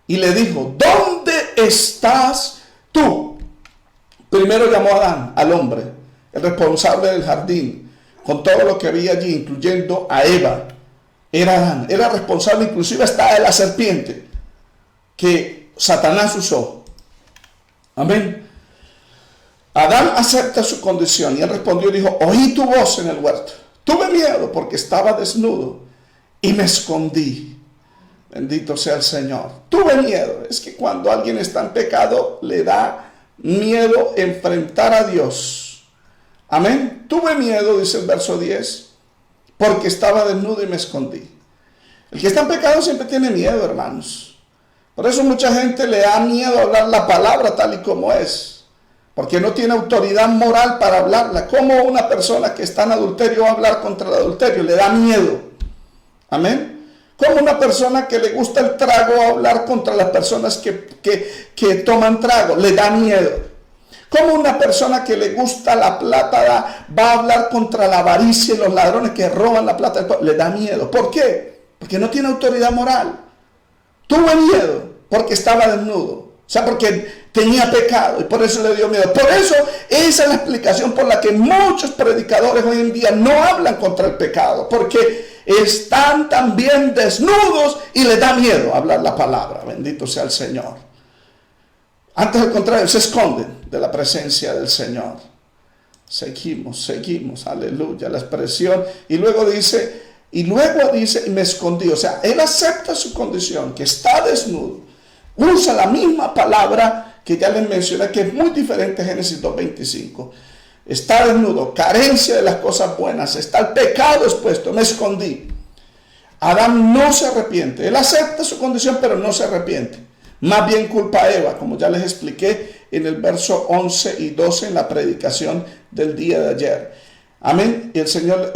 Y le dijo: ¿dónde estás tú? Primero llamó a Adán, al hombre, el responsable del jardín, con todo lo que había allí, incluyendo a Eva. Era Adán, era responsable inclusive hasta de la serpiente que Satanás usó. Amén. Adán acepta su condición y él respondió y dijo: oí tu voz en el huerto. Tuve miedo porque estaba desnudo y me escondí. Bendito sea el Señor. Tuve miedo. Es que cuando alguien está en pecado le da miedo enfrentar a Dios. Amén. Tuve miedo, dice el verso 10, porque estaba desnudo y me escondí. El que está en pecado siempre tiene miedo, hermanos. Por eso mucha gente le da miedo hablar la palabra tal y como es, porque no tiene autoridad moral para hablarla. ¿Cómo una persona que está en adulterio va a hablar contra el adulterio? Le da miedo. Amén. ¿Cómo una persona que le gusta el trago va a hablar contra las personas que toman trago? Le da miedo. ¿Cómo una persona que le gusta la plata va a hablar contra la avaricia y los ladrones que roban la plata del pueblo? Le da miedo. ¿Por qué? Porque no tiene autoridad moral. Tuvo miedo porque estaba desnudo. O sea, porque tenía pecado y por eso le dio miedo. Por eso esa es la explicación por la que muchos predicadores hoy en día no hablan contra el pecado. Porque están también desnudos y les da miedo hablar la palabra. Bendito sea el Señor. Antes, al contrario, se esconden de la presencia del Señor. Seguimos, aleluya, la expresión. Y luego dice, y me escondí. O sea, él acepta su condición, que está desnudo. Usa la misma palabra que ya les mencioné, que es muy diferente a Génesis 2:25. Está desnudo, carencia de las cosas buenas, está el pecado expuesto, me escondí. Adán no se arrepiente, él acepta su condición, pero no se arrepiente. Más bien culpa a Eva, como ya les expliqué en el verso 11 y 12 en la predicación del día de ayer. Amén. Y el Señor,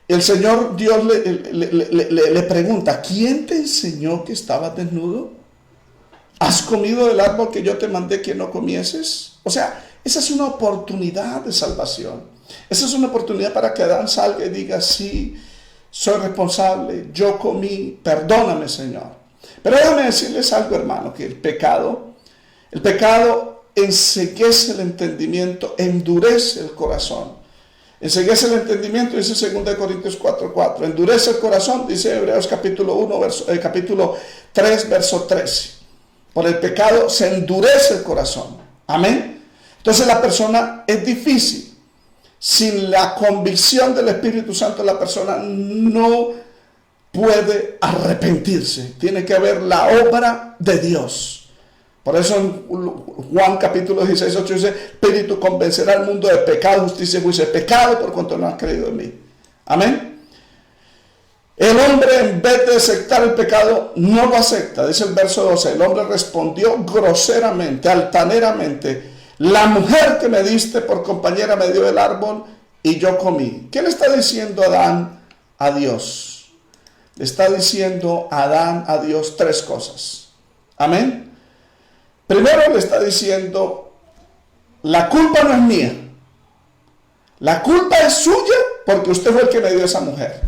el Señor Dios le pregunta, ¿quién te enseñó que estabas desnudo? ¿Has comido del árbol que yo te mandé que no comieses? O sea, esa es una oportunidad de salvación. Esa es una oportunidad para que Adán salga y diga, sí, soy responsable, yo comí, perdóname, Señor. Pero déjame decirles algo, hermano, que el pecado enceguece el entendimiento, endurece el corazón. Enceguece el entendimiento, dice 2 Corintios 4:4. Endurece el corazón, dice Hebreos capítulo 3, verso 13. Por el pecado se endurece el corazón. Amén. Entonces la persona es difícil. Sin la convicción del Espíritu Santo, la persona no puede arrepentirse. Tiene que haber la obra de Dios. Por eso en Juan capítulo 16, 8 dice, Espíritu convencerá al mundo de pecado, justicia y juicio. Pecado por cuanto no han creído en mí. Amén. El hombre, en vez de aceptar el pecado, no lo acepta. Dice el verso 12, el hombre respondió groseramente, altaneramente, la mujer que me diste por compañera me dio el árbol y yo comí. ¿Qué le está diciendo Adán a Dios? Le está diciendo Adán a Dios tres cosas. Amén. Primero le está diciendo, la culpa no es mía. La culpa es suya porque usted fue el que me dio esa mujer.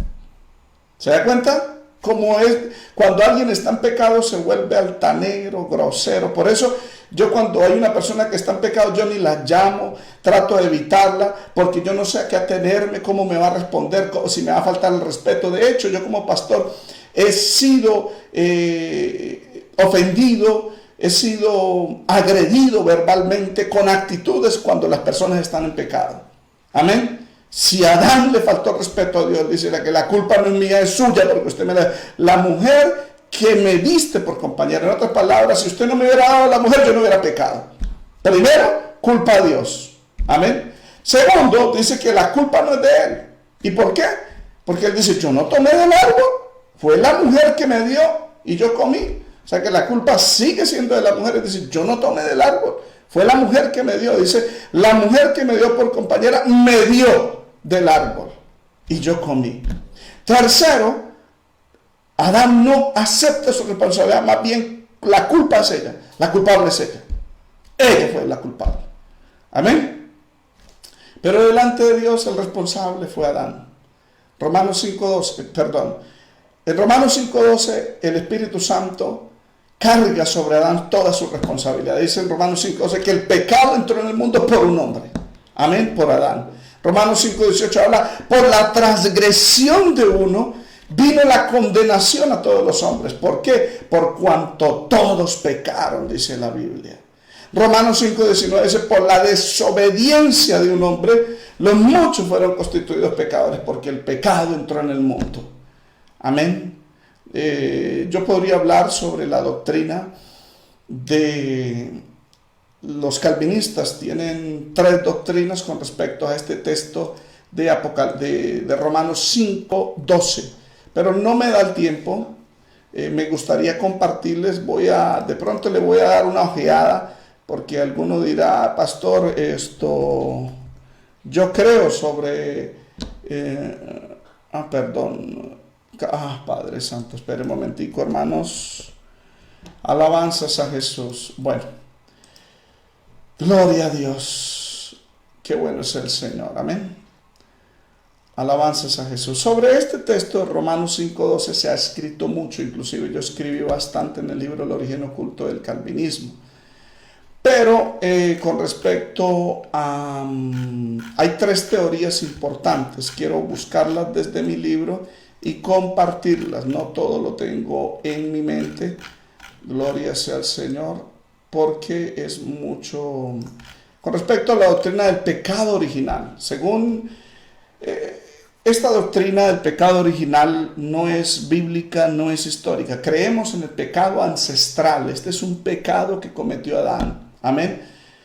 ¿Se da cuenta? Como es, cuando alguien está en pecado se vuelve altanero, grosero. Por eso yo cuando hay una persona que está en pecado, yo ni la llamo, trato de evitarla, porque yo no sé a qué atenerme, cómo me va a responder, si me va a faltar el respeto. De hecho, yo como pastor he sido ofendido, he sido agredido verbalmente con actitudes cuando las personas están en pecado. Amén. Si a Adán le faltó respeto a Dios, dice que la culpa no es mía, es suya, porque usted me da la mujer que me diste por compañera. En otras palabras, si usted no me hubiera dado a la mujer, yo no hubiera pecado. Primero, culpa a Dios. Amén. Segundo, dice que la culpa no es de él. ¿Y por qué? Porque él dice, yo no tomé del árbol, fue la mujer que me dio y yo comí. O sea que la culpa sigue siendo de la mujer. Es decir, yo no tomé del árbol, fue la mujer que me dio. Dice, la mujer que me dio por compañera me dio del árbol y yo comí. Tercero, Adán no acepta su responsabilidad, más bien la culpa es ella, la culpable es ella. Ella fue la culpable. Amén. Pero delante de Dios el responsable fue Adán. Romanos 5:12, perdón. En Romanos 5:12 el Espíritu Santo carga sobre Adán toda su responsabilidad. Dice en Romanos 5:12 que el pecado entró en el mundo por un hombre. Amén, por Adán. Romanos 5:18 habla, por la transgresión de uno vino la condenación a todos los hombres. ¿Por qué? Por cuanto todos pecaron, dice la Biblia. Romanos 5:19 dice, por la desobediencia de un hombre, los muchos fueron constituidos pecadores, porque el pecado entró en el mundo. Amén. Yo podría hablar sobre la doctrina de los calvinistas. Tienen tres doctrinas con respecto a este texto de Romanos 5:12. pero no me da el tiempo. Me gustaría compartirles, de pronto le voy a dar una ojeada, porque alguno dirá, pastor, yo creo sobre, Padre Santo, espere un momentico, hermanos, alabanzas a Jesús. Bueno, gloria a Dios, qué bueno es el Señor, amén. Alabanzas a Jesús. Sobre este texto de Romanos 5:12 se ha escrito mucho, inclusive yo escribí bastante en el libro El origen oculto del calvinismo. Pero con respecto a... hay tres teorías importantes, quiero buscarlas desde mi libro y compartirlas. No todo lo tengo en mi mente, gloria sea al Señor, porque es mucho... Con respecto a la doctrina del pecado original, según... esta doctrina del pecado original no es bíblica, no es histórica. Creemos en el pecado ancestral. Este es un pecado que cometió Adán. Amén.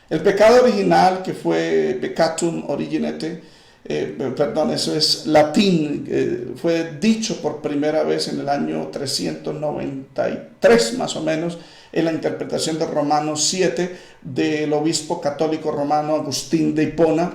El pecado original, que fue peccatum originate, eso es latín, fue dicho por primera vez en el año 393 más o menos, en la interpretación de Romanos 7 del obispo católico romano Agustín de Hipona,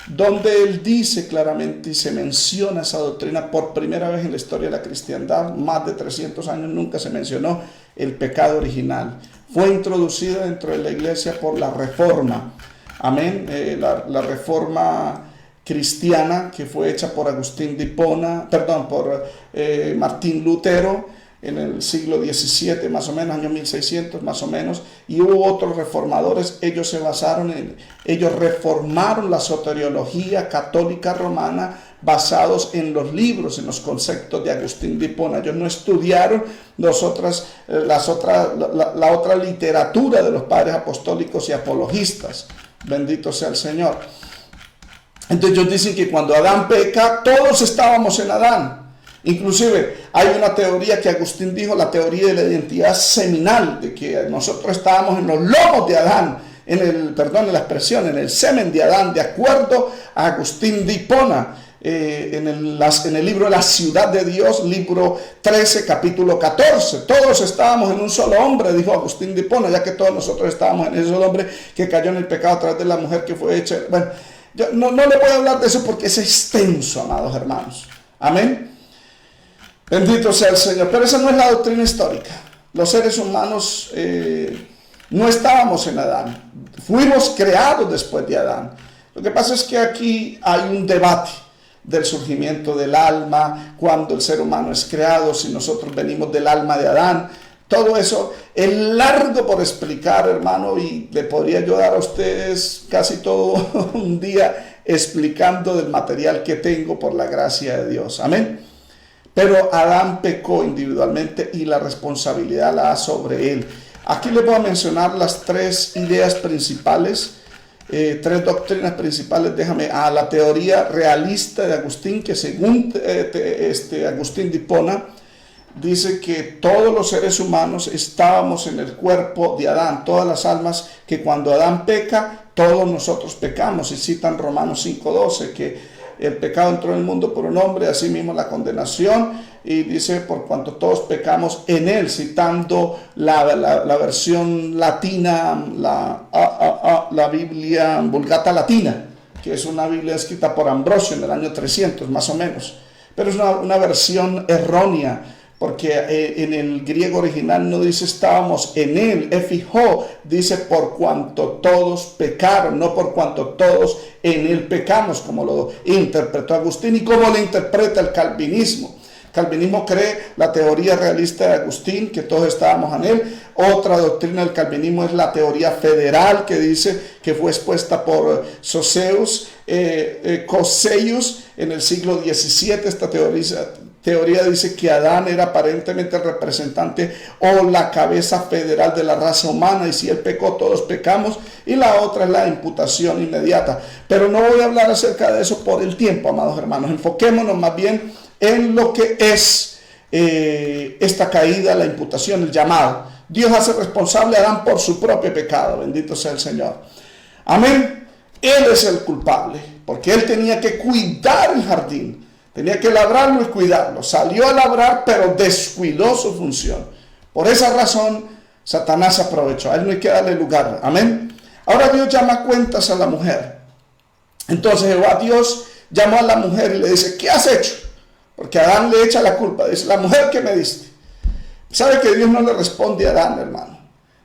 donde él dice claramente y se menciona esa doctrina por primera vez en la historia de la cristiandad. Más de 300 años nunca se mencionó el pecado original. Fue introducida dentro de la iglesia por la Reforma, amén, la Reforma cristiana que fue hecha por Agustín de Hipona, por Martín Lutero, en el siglo XVII más o menos, año 1600 más o menos, y hubo otros reformadores. Ellos ellos reformaron la soteriología católica romana basados en los libros, en los conceptos de Agustín de Hipona. Ellos no estudiaron la otra literatura de los padres apostólicos y apologistas. Bendito sea el Señor. Entonces ellos dicen que cuando Adán peca, todos estábamos en Adán. Inclusive hay una teoría que Agustín dijo, la teoría de la identidad seminal, de que nosotros estábamos en los lomos de Adán, en el semen de Adán, de acuerdo a Agustín de Hipona, en el libro La ciudad de Dios, libro 13, capítulo 14. Todos estábamos en un solo hombre, dijo Agustín de Hipona, ya que todos nosotros estábamos en ese solo hombre que cayó en el pecado a través de la mujer que fue hecha. Bueno, yo no le voy a hablar de eso porque es extenso, amados hermanos. Amén. Bendito sea el Señor. Pero esa no es la doctrina histórica. Los seres humanos no estábamos en Adán. Fuimos creados después de Adán. Lo que pasa es que aquí hay un debate del surgimiento del alma, cuando el ser humano es creado, si nosotros venimos del alma de Adán. Todo eso es largo por explicar, hermano, y le podría yo dar a ustedes casi todo un día explicando del material que tengo por la gracia de Dios. Amén. Pero Adán pecó individualmente y la responsabilidad la da sobre él. Aquí les voy a mencionar las tres ideas principales, tres doctrinas principales. La teoría realista de Agustín, que según Agustín de Hipona, dice que todos los seres humanos estábamos en el cuerpo de Adán, todas las almas, que cuando Adán peca, todos nosotros pecamos. Y citan Romanos 5:12, que el pecado entró en el mundo por un hombre, así mismo la condenación, y dice por cuanto todos pecamos en él, citando la versión latina, la Biblia Vulgata Latina, que es una Biblia escrita por Ambrosio en el año 300 más o menos, pero es una versión errónea, porque en el griego original no dice estábamos en él, efijó, dice por cuanto todos pecaron, no por cuanto todos en él pecamos, como lo interpretó Agustín y como lo interpreta el calvinismo. El calvinismo cree la teoría realista de Agustín, que todos estábamos en él. Otra doctrina del calvinismo es la teoría federal, que dice que fue expuesta por Cosseius en el siglo XVII. Esta teoría dice que Adán era aparentemente el representante o la cabeza federal de la raza humana, y si él pecó, todos pecamos. Y la otra es la imputación inmediata. Pero no voy a hablar acerca de eso por el tiempo, amados hermanos. Enfoquémonos más bien en lo que es esta caída, la imputación, el llamado. Dios hace responsable a Adán por su propio pecado. Bendito sea el Señor. Amén. Él es el culpable, porque él tenía que cuidar el jardín. Tenía que labrarlo y cuidarlo. Salió a labrar, pero descuidó su función. Por esa razón, Satanás aprovechó. A él no hay que darle lugar. Amén. Ahora Dios llama a cuentas a la mujer. Entonces Jehová Dios llamó a la mujer y le dice, ¿qué has hecho? Porque Adán le echa la culpa. Dice, la mujer que me diste. ¿Sabe que Dios no le responde a Adán, hermano?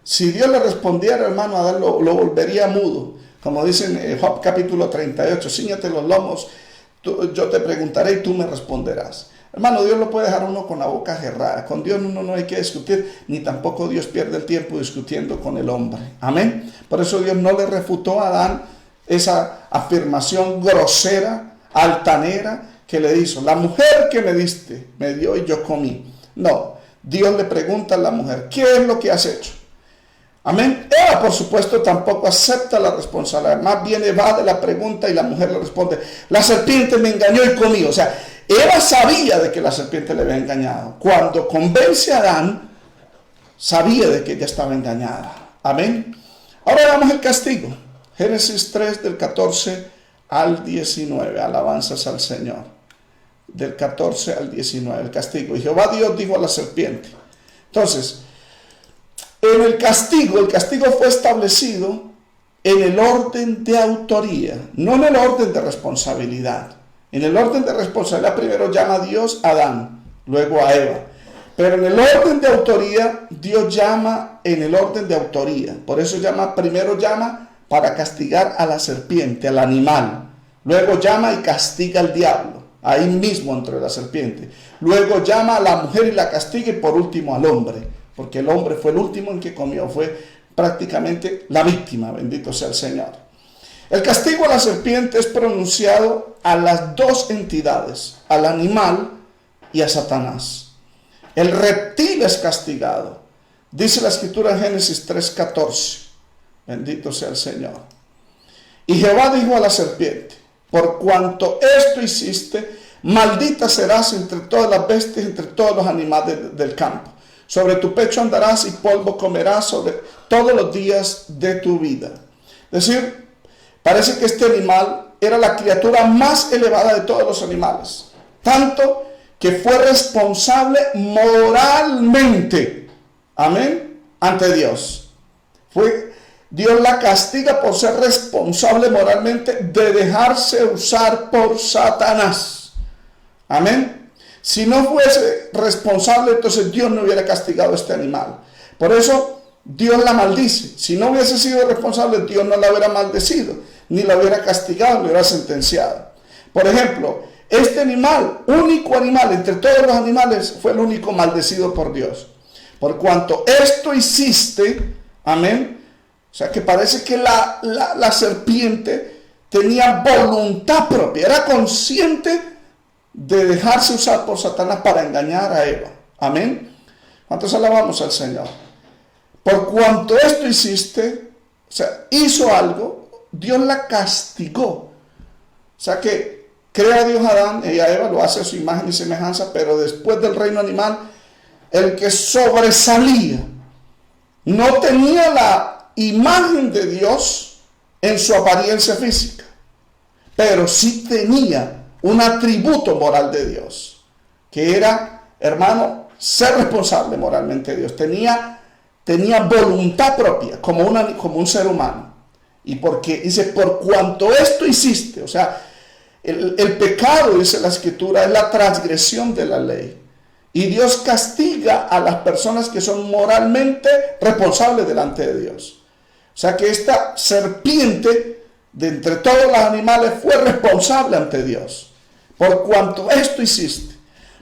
Si Dios le respondiera, hermano, Adán lo volvería mudo. Como dice en Job capítulo 38, cíñate los lomos, yo te preguntaré y tú me responderás. Hermano, Dios lo puede dejar uno con la boca cerrada. Con Dios uno no hay que discutir, ni tampoco Dios pierde el tiempo discutiendo con el hombre. Amén. Por eso Dios no le refutó a Adán esa afirmación grosera, altanera, que le hizo. La mujer que me diste, me dio y yo comí. No, Dios le pregunta a la mujer, ¿qué es lo que has hecho? Amén. Eva, por supuesto, tampoco acepta la responsabilidad. Más bien evade la pregunta y la mujer le responde, la serpiente me engañó y comí. O sea, Eva sabía de que la serpiente le había engañado. Cuando convence a Adán, sabía de que ella estaba engañada. Amén. Ahora veamos el castigo. Génesis 3 del 14 al 19. Alabanzas al Señor. Del 14 al 19, el castigo. Y Jehová Dios dijo a la serpiente. Entonces, en el castigo fue establecido en el orden de autoría, no en el orden de responsabilidad. En el orden de responsabilidad primero llama a Dios a Adán, luego a Eva. Pero en el orden de autoría, Dios llama en el orden de autoría. Por eso primero llama para castigar a la serpiente, al animal. Luego llama y castiga al diablo, ahí mismo entre la serpiente. Luego llama a la mujer y la castiga y por último al hombre. Porque el hombre fue el último en que comió, fue prácticamente la víctima, bendito sea el Señor. El castigo a la serpiente es pronunciado a las dos entidades, al animal y a Satanás. El reptil es castigado. Dice la escritura en Génesis 3:14, bendito sea el Señor. Y Jehová dijo a la serpiente, por cuanto esto hiciste, maldita serás entre todas las bestias, entre todos los animales del campo. Sobre tu pecho andarás y polvo comerás sobre todos los días de tu vida. Es decir, parece que este animal era la criatura más elevada de todos los animales. Tanto que fue responsable moralmente. Amén. Ante Dios. Dios la castiga por ser responsable moralmente de dejarse usar por Satanás. Amén. Si no fuese responsable, entonces Dios no hubiera castigado a este animal. Por eso Dios la maldice. Si no hubiese sido responsable, Dios no la hubiera maldecido, ni la hubiera castigado, ni la hubiera sentenciado. Por ejemplo, este animal, único animal entre todos los animales, fue el único maldecido por Dios. Por cuanto esto hiciste, amén. O sea que parece que la serpiente tenía voluntad propia, era consciente de dejarse usar por Satanás para engañar a Eva. Amén. ¿Cuántos alabamos al Señor? Por cuanto esto hiciste, o sea, hizo algo, Dios la castigó. O sea que crea Dios a Adán y a Eva, lo hace a su imagen y semejanza, pero después del reino animal, el que sobresalía, no tenía la imagen de Dios en su apariencia física, pero sí tenía un atributo moral de Dios, que era, hermano, ser responsable moralmente de Dios. Tenía voluntad propia, como un ser humano. Y porque dice, por cuanto esto hiciste, o sea, el pecado, dice la escritura, es la transgresión de la ley. Y Dios castiga a las personas que son moralmente responsables delante de Dios. O sea que esta serpiente, de entre todos los animales, fue responsable ante Dios. Por cuanto esto hiciste,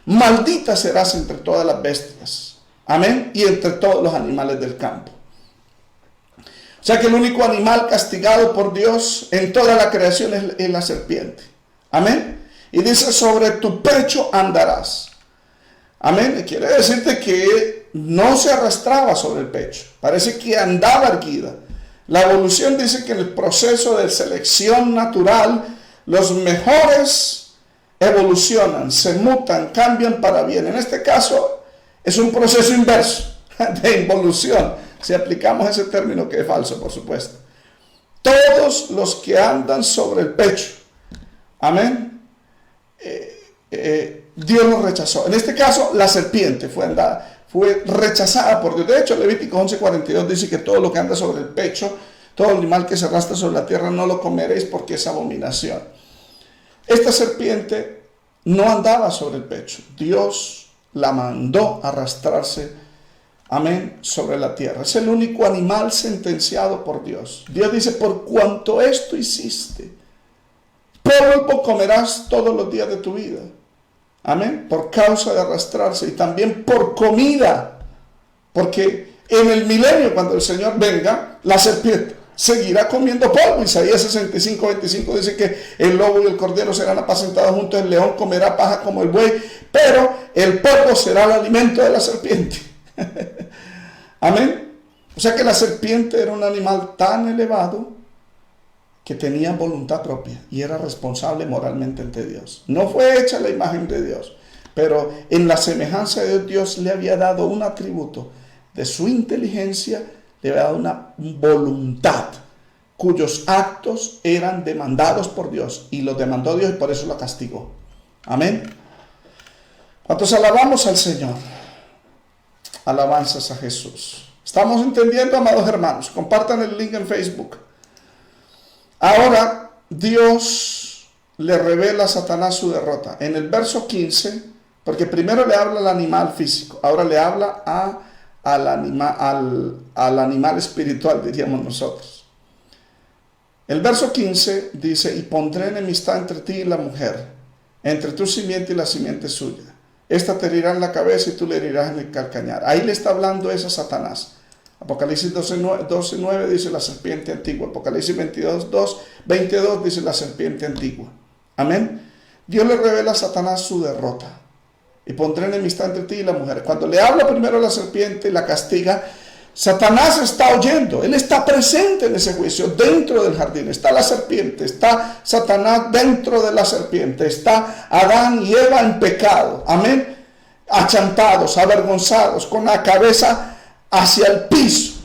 maldita serás entre todas las bestias. Amén. Y entre todos los animales del campo. O sea que el único animal castigado por Dios en toda la creación es la serpiente. Amén. Y dice, sobre tu pecho andarás. Amén. Quiere decirte que no se arrastraba sobre el pecho. Parece que andaba erguida. La evolución dice que en el proceso de selección natural, los mejores evolucionan, se mutan, cambian para bien. En este caso es un proceso inverso de involución, si aplicamos ese término, que es falso, por supuesto. Todos los que andan sobre el pecho, amén, Dios lo rechazó. En este caso, la serpiente fue rechazada por Dios. De hecho, Levítico 11:42 dice que todo lo que anda sobre el pecho, todo animal que se arrastra sobre la tierra, no lo comeréis porque es abominación. Esta serpiente no andaba sobre el pecho. Dios la mandó arrastrarse, amén, sobre la tierra. Es el único animal sentenciado por Dios. Dios dice, por cuanto esto hiciste, polvo comerás todos los días de tu vida. Amén, por causa de arrastrarse y también por comida. Porque en el milenio, cuando el Señor venga, la serpiente seguirá comiendo polvo. Isaías 65:25 dice que el lobo y el cordero serán apacentados juntos, el león comerá paja como el buey, pero el polvo será el alimento de la serpiente. Amén. O sea que la serpiente era un animal tan elevado que tenía voluntad propia y era responsable moralmente ante Dios. No fue hecha la imagen de Dios, pero en la semejanza de Dios le había dado un atributo de su inteligencia, le había dado una voluntad cuyos actos eran demandados por Dios, y los demandó Dios y por eso la castigó. Amén. ¿Cuántos alabamos al Señor? Alabanzas a Jesús. ¿Estamos entendiendo, amados hermanos? Compartan el link en Facebook. Ahora Dios le revela a Satanás su derrota. En el verso 15, porque primero le habla al animal físico, ahora le habla al animal espiritual, diríamos nosotros. El verso 15 dice, y pondré enemistad entre ti y la mujer, entre tu simiente y la simiente suya. Esta te herirá en la cabeza y tú le herirás en el calcañar. Ahí le está hablando eso a Satanás. Apocalipsis 12:9 dice la serpiente antigua. Apocalipsis 22:22 dice la serpiente antigua. Amén. Dios le revela a Satanás su derrota. Y pondré enemistad entre ti y la mujer. Cuando le habla primero a la serpiente y la castiga, Satanás está oyendo. Él está presente en ese juicio. Dentro del jardín está la serpiente. Está Satanás dentro de la serpiente. Está Adán y Eva en pecado. Amén. Achantados, avergonzados, con la cabeza hacia el piso,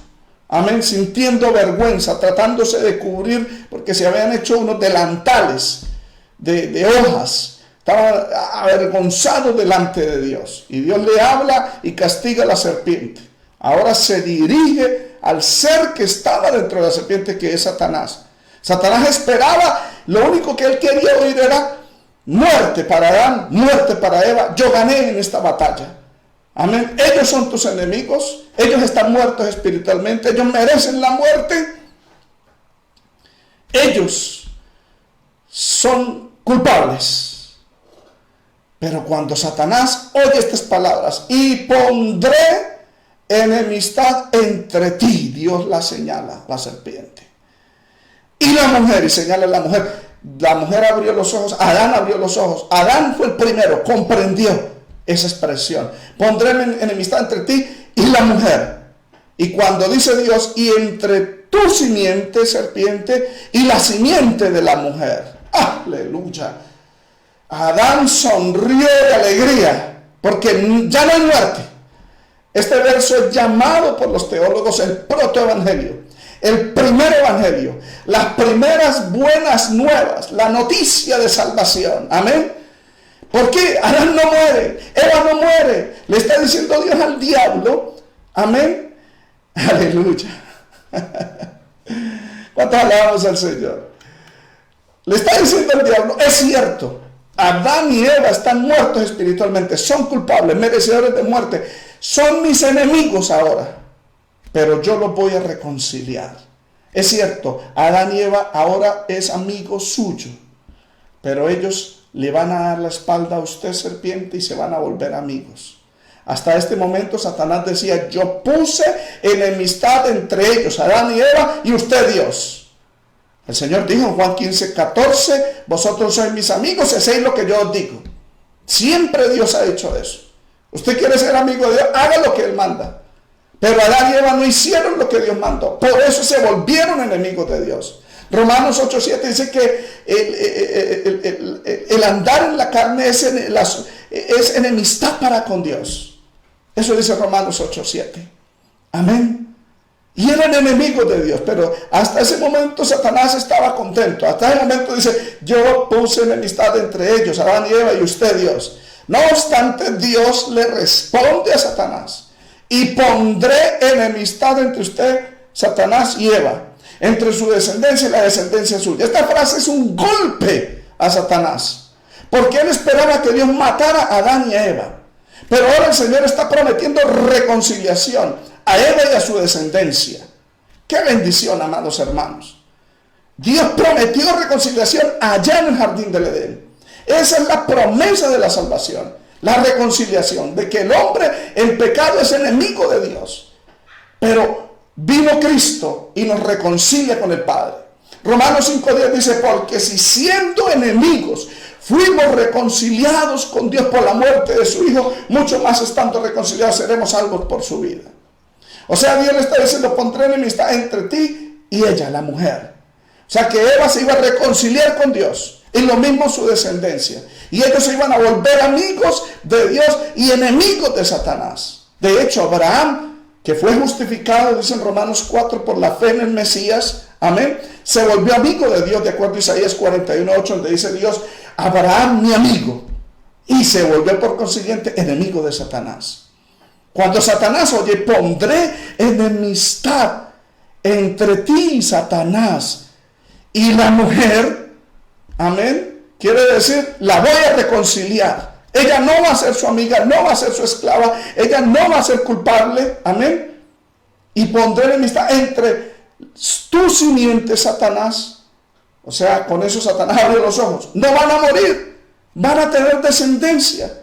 amén, sintiendo vergüenza, tratándose de cubrir, porque se habían hecho unos delantales de hojas, estaban avergonzados delante de Dios, y Dios le habla y castiga a la serpiente. Ahora se dirige al ser que estaba dentro de la serpiente, que es Satanás. Satanás esperaba, lo único que él quería oír era muerte para Adán, muerte para Eva. Yo gané en esta batalla. Amén. Ellos son tus enemigos. Ellos están muertos espiritualmente. Ellos merecen la muerte. Ellos son culpables. Pero cuando Satanás oye estas palabras, y pondré enemistad entre ti, Dios la señala, la serpiente, y la mujer, y señala a la mujer. La mujer abrió los ojos, Adán abrió los ojos. Adán fue el primero, comprendió esa expresión. Pondré enemistad entre ti y la mujer. Y cuando dice Dios, y entre tu simiente, serpiente, y la simiente de la mujer. Aleluya. Adán sonrió de alegría, porque ya no hay muerte. Este verso es llamado por los teólogos el protoevangelio, el primer evangelio, las primeras buenas nuevas, la noticia de salvación. Amén. ¿Por qué? Adán no muere, Eva no muere. Le está diciendo Dios al diablo. Amén. Aleluya. ¿Cuántos alabamos al Señor? Le está diciendo al diablo, es cierto, Adán y Eva están muertos espiritualmente, son culpables, merecedores de muerte, son mis enemigos ahora, pero yo los voy a reconciliar. Es cierto, Adán y Eva ahora es amigo suyo, pero ellos le van a dar la espalda a usted, serpiente, y se van a volver amigos. Hasta este momento Satanás decía, yo puse enemistad entre ellos, Adán y Eva, y usted Dios. El Señor dijo en Juan 15:14, vosotros sois mis amigos, hacéis lo que yo os digo. Siempre Dios ha hecho eso. Usted quiere ser amigo de Dios, haga lo que Él manda. Pero Adán y Eva no hicieron lo que Dios mandó, por eso se volvieron enemigos de Dios. Romanos 8:7 dice que el andar en la carne es enemistad para con Dios. Eso dice Romanos 8:7. Amén. Y eran enemigos de Dios, pero hasta ese momento Satanás estaba contento. Hasta ese momento dice, yo puse enemistad entre ellos, Adán y Eva, y usted Dios. No obstante, Dios le responde a Satanás, y pondré enemistad entre usted, Satanás y Eva, entre su descendencia y la descendencia suya. Esta frase es un golpe a Satanás, porque él esperaba que Dios matara a Adán y a Eva. Pero ahora el Señor está prometiendo reconciliación a Eva y a su descendencia. ¡Qué bendición, amados hermanos! Dios prometió reconciliación allá en el jardín del Edén. Esa es la promesa de la salvación, la reconciliación, de que el hombre en pecado es enemigo de Dios. Pero vino Cristo y nos reconcilia con el Padre. Romanos 5:10 dice, porque si siendo enemigos fuimos reconciliados con Dios por la muerte de su Hijo, mucho más estando reconciliados seremos salvos por su vida. O sea, Dios le está diciendo, pondré enemistad entre ti y ella, la mujer. O sea, que Eva se iba a reconciliar con Dios, y lo mismo su descendencia. Y ellos se iban a volver amigos de Dios y enemigos de Satanás. De hecho, Abraham, que fue justificado, dice en Romanos 4, por la fe en el Mesías, amén, se volvió amigo de Dios, de acuerdo a Isaías 41:8, donde dice Dios, Abraham mi amigo, y se volvió por consiguiente enemigo de Satanás. Cuando Satanás oye, pondré enemistad entre ti y Satanás y la mujer, amén, quiere decir, la voy a reconciliar. Ella no va a ser su amiga, no va a ser su esclava, ella no va a ser culpable, amén. Y pondré enemistad entre tu simiente, Satanás. O sea, con eso Satanás abre los ojos. No van a morir, van a tener descendencia.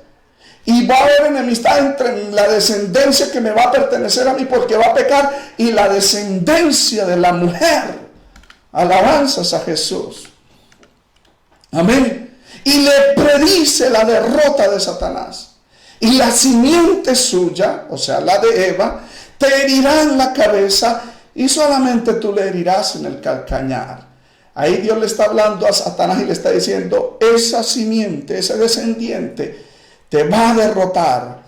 Y va a haber enemistad entre la descendencia que me va a pertenecer a mí porque va a pecar y la descendencia de la mujer. Alabanzas a Jesús. Amén. Y le predice la derrota de Satanás. Y la simiente suya, o sea, la de Eva, te herirá en la cabeza y solamente tú le herirás en el calcañar. Ahí Dios le está hablando a Satanás y le está diciendo, esa simiente, ese descendiente, te va a derrotar,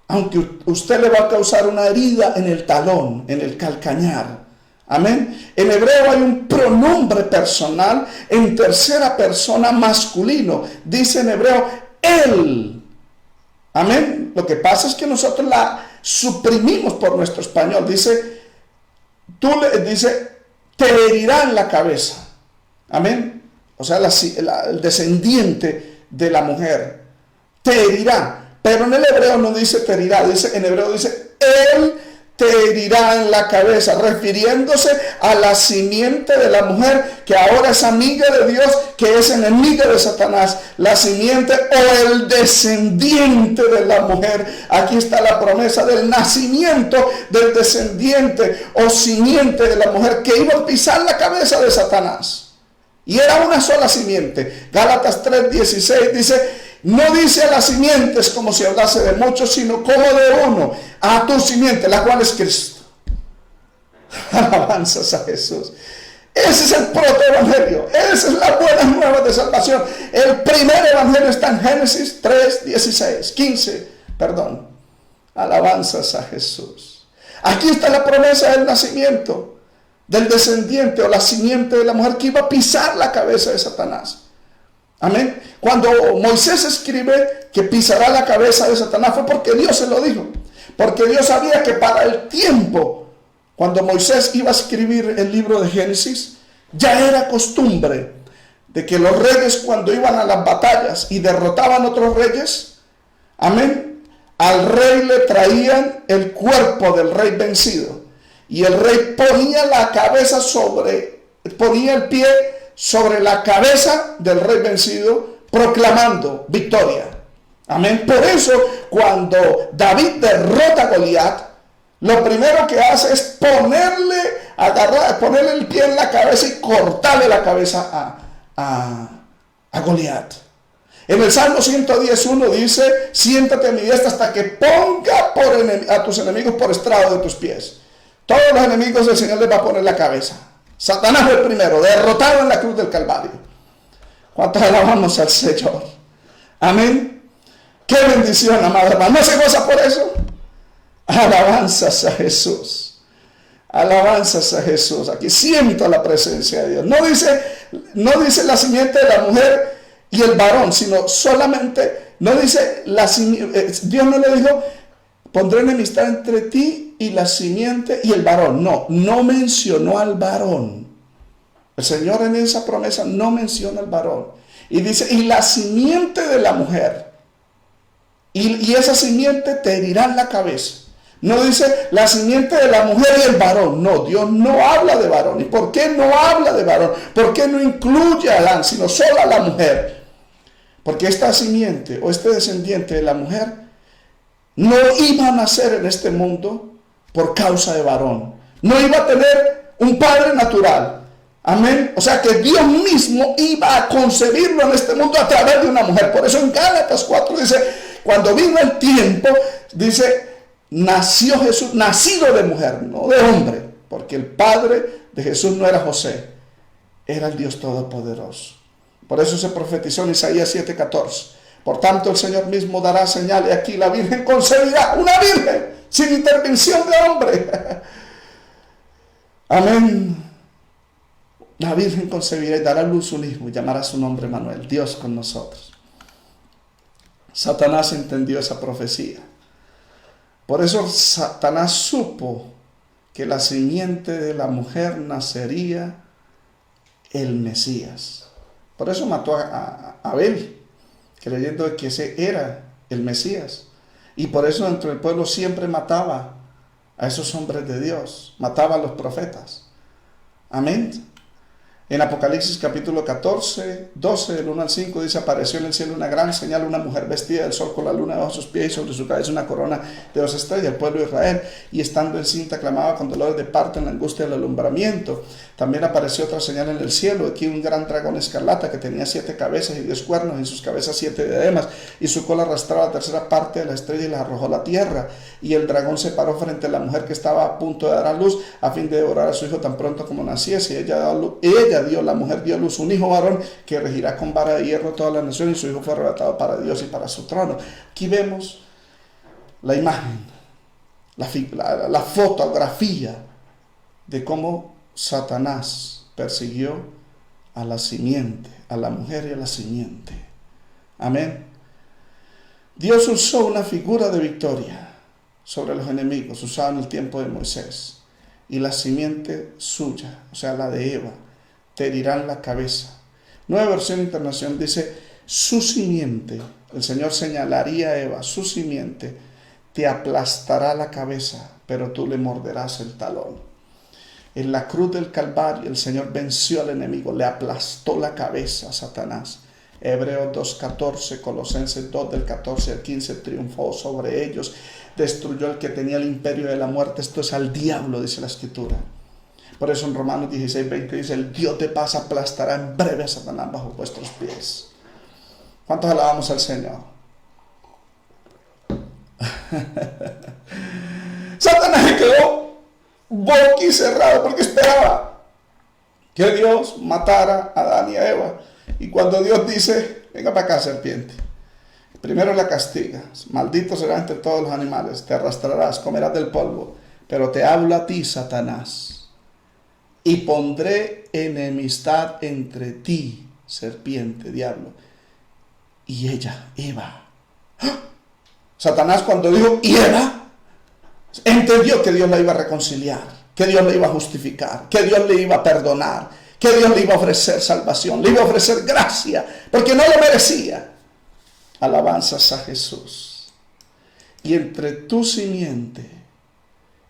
aunque usted le va a causar una herida en el talón, en el calcañar. Amén. En hebreo hay un pronombre personal en tercera persona masculino. Dice en hebreo, él. Amén. Lo que pasa es que nosotros la suprimimos por nuestro español. Dice, te herirá en la cabeza. Amén. O sea, el descendiente de la mujer. Te herirá. Pero en el hebreo no dice te herirá. En hebreo dice, él te herirá en la cabeza, refiriéndose a la simiente de la mujer que ahora es amiga de Dios, que es enemiga de Satanás. La simiente o el descendiente de la mujer. Aquí está la promesa del nacimiento del descendiente o simiente de la mujer que iba a pisar la cabeza de Satanás. Y era una sola simiente. Gálatas 3:16 dice, no dice a las simientes como si hablase de muchos, sino como de uno, a tu simiente, la cual es Cristo. Alabanzas a Jesús. Ese es el protoevangelio, esa es la buena nueva de salvación. El primer evangelio está en Génesis 15. Alabanzas a Jesús. Aquí está la promesa del nacimiento, del descendiente o la simiente de la mujer que iba a pisar la cabeza de Satanás. Amén. Cuando Moisés escribe que pisará la cabeza de Satanás fue porque Dios se lo dijo. Porque Dios sabía que para el tiempo, cuando Moisés iba a escribir el libro de Génesis, ya era costumbre de que los reyes cuando iban a las batallas y derrotaban a otros reyes, amén, al rey le traían el cuerpo del rey vencido. Y el rey ponía el pie sobre la cabeza del rey vencido, proclamando victoria. Amén. Por eso, cuando David derrota a Goliat, lo primero que hace es ponerle el pie en la cabeza y cortarle la cabeza a Goliat. En el Salmo 110:1 dice, siéntate a mi diestra hasta que ponga a tus enemigos por estrado de tus pies. Todos los enemigos del Señor les va a poner la cabeza. Satanás fue el primero, derrotado en la cruz del Calvario. ¿Cuántos alabamos al Señor? Amén. Qué bendición, amado hermano. ¿No se goza por eso? Alabanzas a Jesús. Alabanzas a Jesús. Aquí siento la presencia de Dios. No dice la simiente de la mujer y el varón, sino solamente, no dice, Dios no le dijo, pondré enemistad entre ti y la simiente y el varón. No mencionó al varón. El Señor en esa promesa no menciona al varón. Y dice, y la simiente de la mujer. Y esa simiente te herirá en la cabeza. No dice la simiente de la mujer y el varón. No, Dios no habla de varón. ¿Y por qué no habla de varón? ¿Por qué no incluye a Adán, sino solo a la mujer? Porque esta simiente o este descendiente de la mujer no iba a nacer en este mundo por causa de varón. No iba a tener un padre natural. Amén. O sea que Dios mismo iba a concebirlo en este mundo a través de una mujer. Por eso en Gálatas 4 dice, cuando vino el tiempo, dice, nació Jesús, nacido de mujer, no de hombre. Porque el padre de Jesús no era José, era el Dios Todopoderoso. Por eso se profetizó en Isaías 7:14. Por tanto, el Señor mismo dará señal, y aquí la Virgen concebirá, una virgen, sin intervención de hombre. Amén. La Virgen concebirá y dará a luz un hijo y llamará su nombre Manuel, Dios con nosotros. Satanás entendió esa profecía. Por eso Satanás supo que la simiente de la mujer nacería el Mesías. Por eso mató a Abel, creyendo que ese era el Mesías. Y por eso dentro del pueblo siempre mataba a esos hombres de Dios, mataba a los profetas. Amén. En Apocalipsis capítulo 14, 12, del 1 al 5, dice, apareció en el cielo una gran señal, una mujer vestida del sol con la luna debajo de sus pies y sobre su cabeza una corona de 2 estrellas, el pueblo de Israel, y estando encinta clamaba con dolores de parto en la angustia del alumbramiento. También apareció otra señal en el cielo, aquí un gran dragón escarlata que tenía 7 cabezas y 10 cuernos, y en sus cabezas 7 diademas, y su cola arrastraba la tercera parte de la estrella y la arrojó a la tierra. Y el dragón se paró frente a la mujer que estaba a punto de dar a luz, a fin de devorar a su hijo tan pronto como naciese. La mujer dio a luz un hijo varón que regirá con vara de hierro toda la nación, y su hijo fue arrebatado para Dios y para su trono. Aquí vemos la imagen, la fotografía de cómo Satanás persiguió a la simiente, a la mujer y a la simiente. Amén. Dios usó una figura de victoria sobre los enemigos, usada en el tiempo de Moisés, y la simiente suya, o sea, la de Eva, te herirán la cabeza. Nueva Versión Internacional dice, su simiente, el Señor señalaría a Eva, su simiente te aplastará la cabeza, pero tú le morderás el talón. En la cruz del Calvario el Señor venció al enemigo, le aplastó la cabeza a Satanás. Hebreos 2:14, Colosenses 2 del 14 al 15, triunfó sobre ellos, destruyó al que tenía el imperio de la muerte, esto es al diablo, dice la Escritura. Por eso en Romanos 16:20 dice, el Dios de paz aplastará en breve a Satanás bajo vuestros pies. ¿Cuántos alabamos al Señor? Satanás se quedó boquicerrado porque esperaba que Dios matara a Adán y a Eva. Y cuando Dios dice, venga para acá, serpiente, primero la castiga, maldito serás entre todos los animales, te arrastrarás, comerás del polvo, pero te hablo a ti, Satanás, y pondré enemistad entre ti, serpiente, diablo, y ella, Eva. ¡Ah! Satanás cuando dijo, y Eva, entendió que Dios la iba a reconciliar, que Dios la iba a justificar, que Dios le iba a perdonar, que Dios le iba a ofrecer salvación, le iba a ofrecer gracia, porque no lo merecía. Alabanzas a Jesús. Y entre tu simiente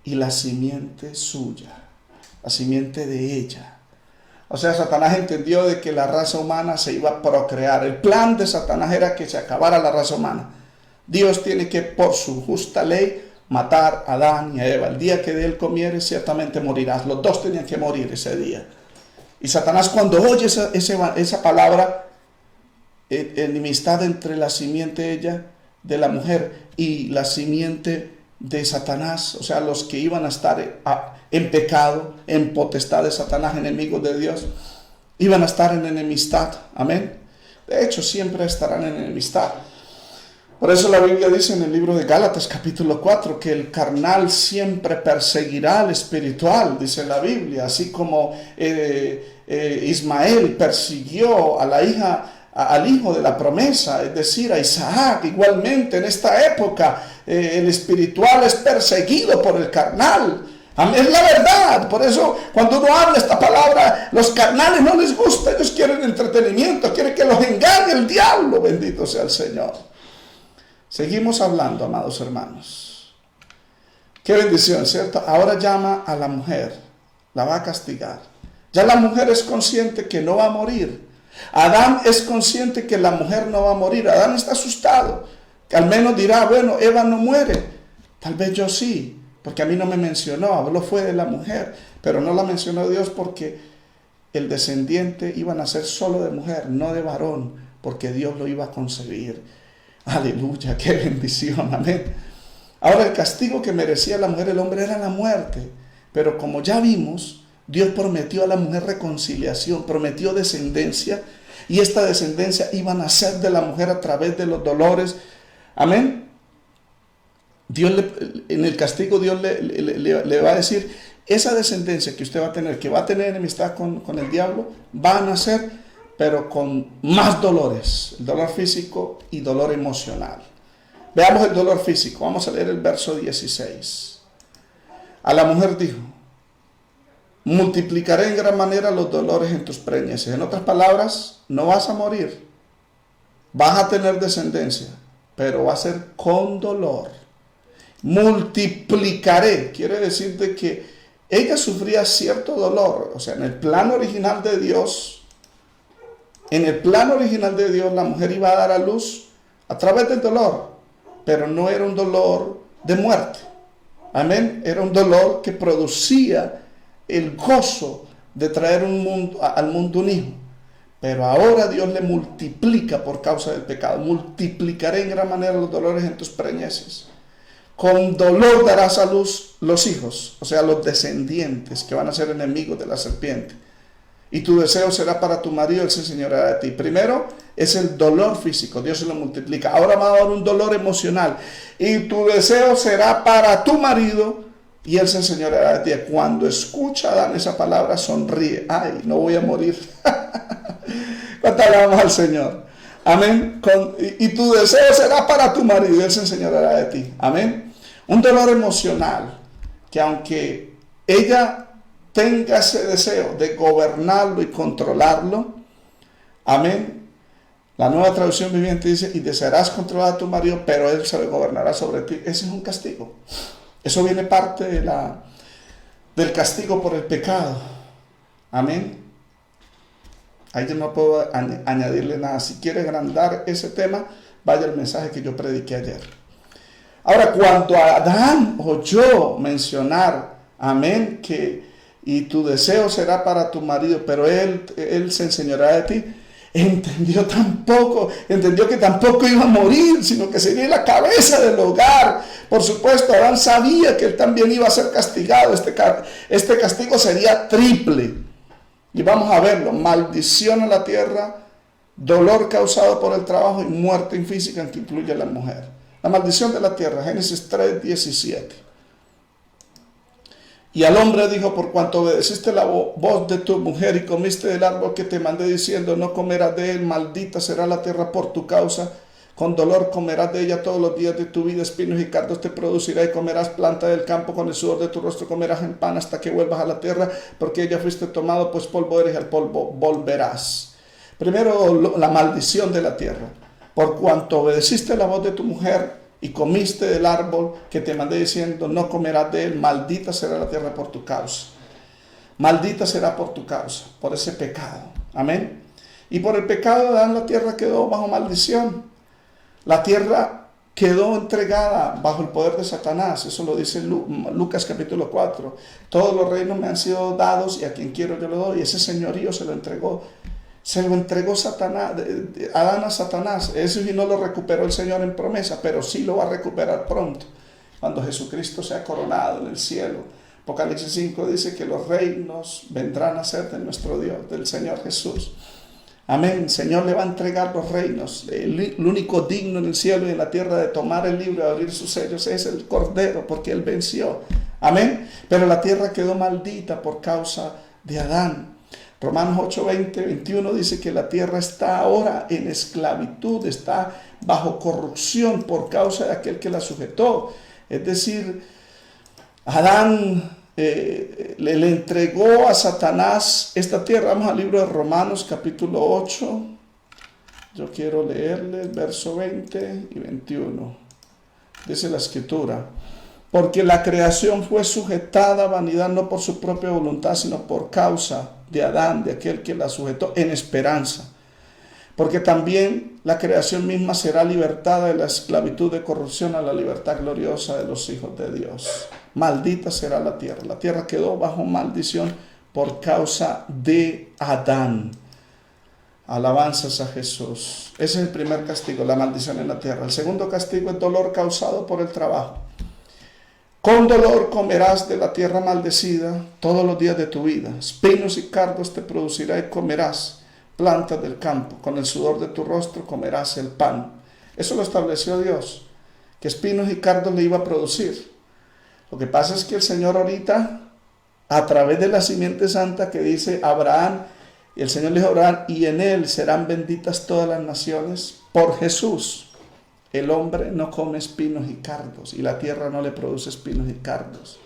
y la simiente suya, la simiente de ella. O sea, Satanás entendió de que la raza humana se iba a procrear. El plan de Satanás era que se acabara la raza humana. Dios tiene que, por su justa ley, matar a Adán y a Eva. El día que de él comieres, ciertamente morirás. Los dos tenían que morir ese día. Y Satanás, cuando oye esa palabra, enemistad entre la simiente de la mujer y la simiente de Satanás, o sea, los que iban a estar en pecado, en potestad de Satanás, enemigos de Dios, iban a estar en enemistad. Amén. De hecho, siempre estarán en enemistad. Por eso la Biblia dice en el libro de Gálatas capítulo 4 que el carnal siempre perseguirá al espiritual, dice la Biblia, así como Ismael persiguió a la hija, al hijo de la promesa, es decir, a Isaac. Igualmente en esta época el espiritual es perseguido por el carnal. Es la verdad. Por eso cuando uno habla esta palabra, los carnales no les gusta, ellos quieren entretenimiento, quieren que los engañe el diablo. Bendito sea el Señor. Seguimos hablando, amados hermanos. Qué bendición, ¿cierto? Ahora llama a la mujer, la va a castigar. Ya la mujer es consciente que no va a morir. Adán es consciente que la mujer no va a morir. Adán está asustado, que al menos dirá, bueno, Eva no muere. Tal vez yo sí, porque a mí no me mencionó, habló fue de la mujer, pero no la mencionó Dios porque el descendiente iba a nacer solo de mujer, no de varón, porque Dios lo iba a concebir. Aleluya, qué bendición, amén. Ahora el castigo que merecía la mujer, el hombre, era la muerte. Pero como ya vimos, Dios prometió a la mujer reconciliación, prometió descendencia, y esta descendencia iba a nacer de la mujer a través de los dolores. Amén. Dios en el castigo Dios le va a decir, esa descendencia que usted va a tener, que va a tener enemistad con el diablo, va a nacer, pero con más dolores, el dolor físico y dolor emocional. Veamos el dolor físico. Vamos a leer el verso 16. A la mujer dijo, multiplicaré en gran manera los dolores en tus preñeces. En otras palabras, no vas a morir, vas a tener descendencia, pero va a ser con dolor. Multiplicaré, quiere decir de que ella sufría cierto dolor. O sea, en el plan original de Dios, la mujer iba a dar a luz a través del dolor, pero no era un dolor de muerte. Amén. Era un dolor que producía el gozo de traer al mundo un hijo. Pero ahora Dios le multiplica por causa del pecado. Multiplicaré en gran manera los dolores en tus preñeces. Con dolor darás a luz los hijos, o sea, los descendientes que van a ser enemigos de la serpiente. Y tu deseo será para tu marido, él se enseñoreará de ti. Primero es el dolor físico, Dios se lo multiplica. Ahora va a dar un dolor emocional. Y tu deseo será para tu marido y él se enseñoreará de ti. Cuando escucha Adán esa palabra, sonríe. Ay, no voy a morir. ¿Cuánto alabamos al Señor? Amén. Y tu deseo será para tu marido y él se enseñoreará de ti. Amén. Un dolor emocional que aunque ella tenga ese deseo de gobernarlo y controlarlo, amén. La Nueva Traducción Viviente dice, y desearás controlar a tu marido, pero él se gobernará sobre ti. Ese es un castigo. Eso viene parte del castigo por el pecado. Amén. Ahí yo no puedo añadirle nada. Si quiere agrandar ese tema, vaya al mensaje que yo prediqué ayer. Ahora, cuando Adán oyó mencionar, amén, y tu deseo será para tu marido, pero él se enseñará de ti, entendió que tampoco iba a morir, sino que sería la cabeza del hogar. Por supuesto, Adán sabía que él también iba a ser castigado. Este castigo sería triple. Y vamos a verlo: maldición a la tierra, dolor causado por el trabajo y muerte física en que incluye a la mujer. La maldición de la tierra, Génesis 3:17. Y al hombre dijo, por cuanto obedeciste la voz de tu mujer y comiste del árbol que te mandé diciendo, no comerás de él, maldita será la tierra por tu causa, con dolor comerás de ella todos los días de tu vida, espinos y cardos te producirá y comerás planta del campo, con el sudor de tu rostro comerás en pan hasta que vuelvas a la tierra, porque ella fuiste tomado, pues polvo eres y al polvo volverás. Primero, la maldición de la tierra. Por cuanto obedeciste la voz de tu mujer y comiste del árbol que te mandé diciendo, no comerás de él, maldita será la tierra por tu causa. Maldita será por tu causa, por ese pecado. Amén. Y por el pecado de Adán la tierra quedó bajo maldición. La tierra quedó entregada bajo el poder de Satanás. Eso lo dice Lucas capítulo 4. Todos los reinos me han sido dados y a quien quiero yo lo doy. Ese señorío se lo entregó Satanás, Adán a Satanás. Eso y no lo recuperó el Señor en promesa, pero sí lo va a recuperar pronto, cuando Jesucristo sea coronado en el cielo. Apocalipsis 5 dice que los reinos vendrán a ser de nuestro Dios, del Señor Jesús. Amén. Señor le va a entregar los reinos. El único digno en el cielo y en la tierra de tomar el libro y abrir sus sellos es el Cordero, porque Él venció. Amén. Pero la tierra quedó maldita por causa de Adán. Romanos 8, 20, 21 dice que la tierra está ahora en esclavitud, está bajo corrupción por causa de aquel que la sujetó. Es decir, Adán le entregó a Satanás esta tierra. Vamos al libro de Romanos capítulo 8. Yo quiero leerles verso 20 y 21. Dice la escritura: porque la creación fue sujetada a vanidad no por su propia voluntad, sino por causa de Adán, de aquel que la sujetó en esperanza. Porque también la creación misma será libertada de la esclavitud de corrupción a la libertad gloriosa de los hijos de Dios. Maldita será la tierra. La tierra quedó bajo maldición por causa de Adán. Alabanzas a Jesús. Ese es el primer castigo, la maldición en la tierra. El segundo castigo es dolor causado por el trabajo. Con dolor comerás de la tierra maldecida todos los días de tu vida. Espinos y cardos te producirá y comerás plantas del campo. Con el sudor de tu rostro comerás el pan. Eso lo estableció Dios, que espinos y cardos le iba a producir. Lo que pasa es que el Señor ahorita, a través de la simiente santa que dice Abraham, y el Señor le dijo a Abraham, y en él serán benditas todas las naciones, por Jesús. El hombre no come espinos y cardos, y la tierra no le produce espinos y cardos.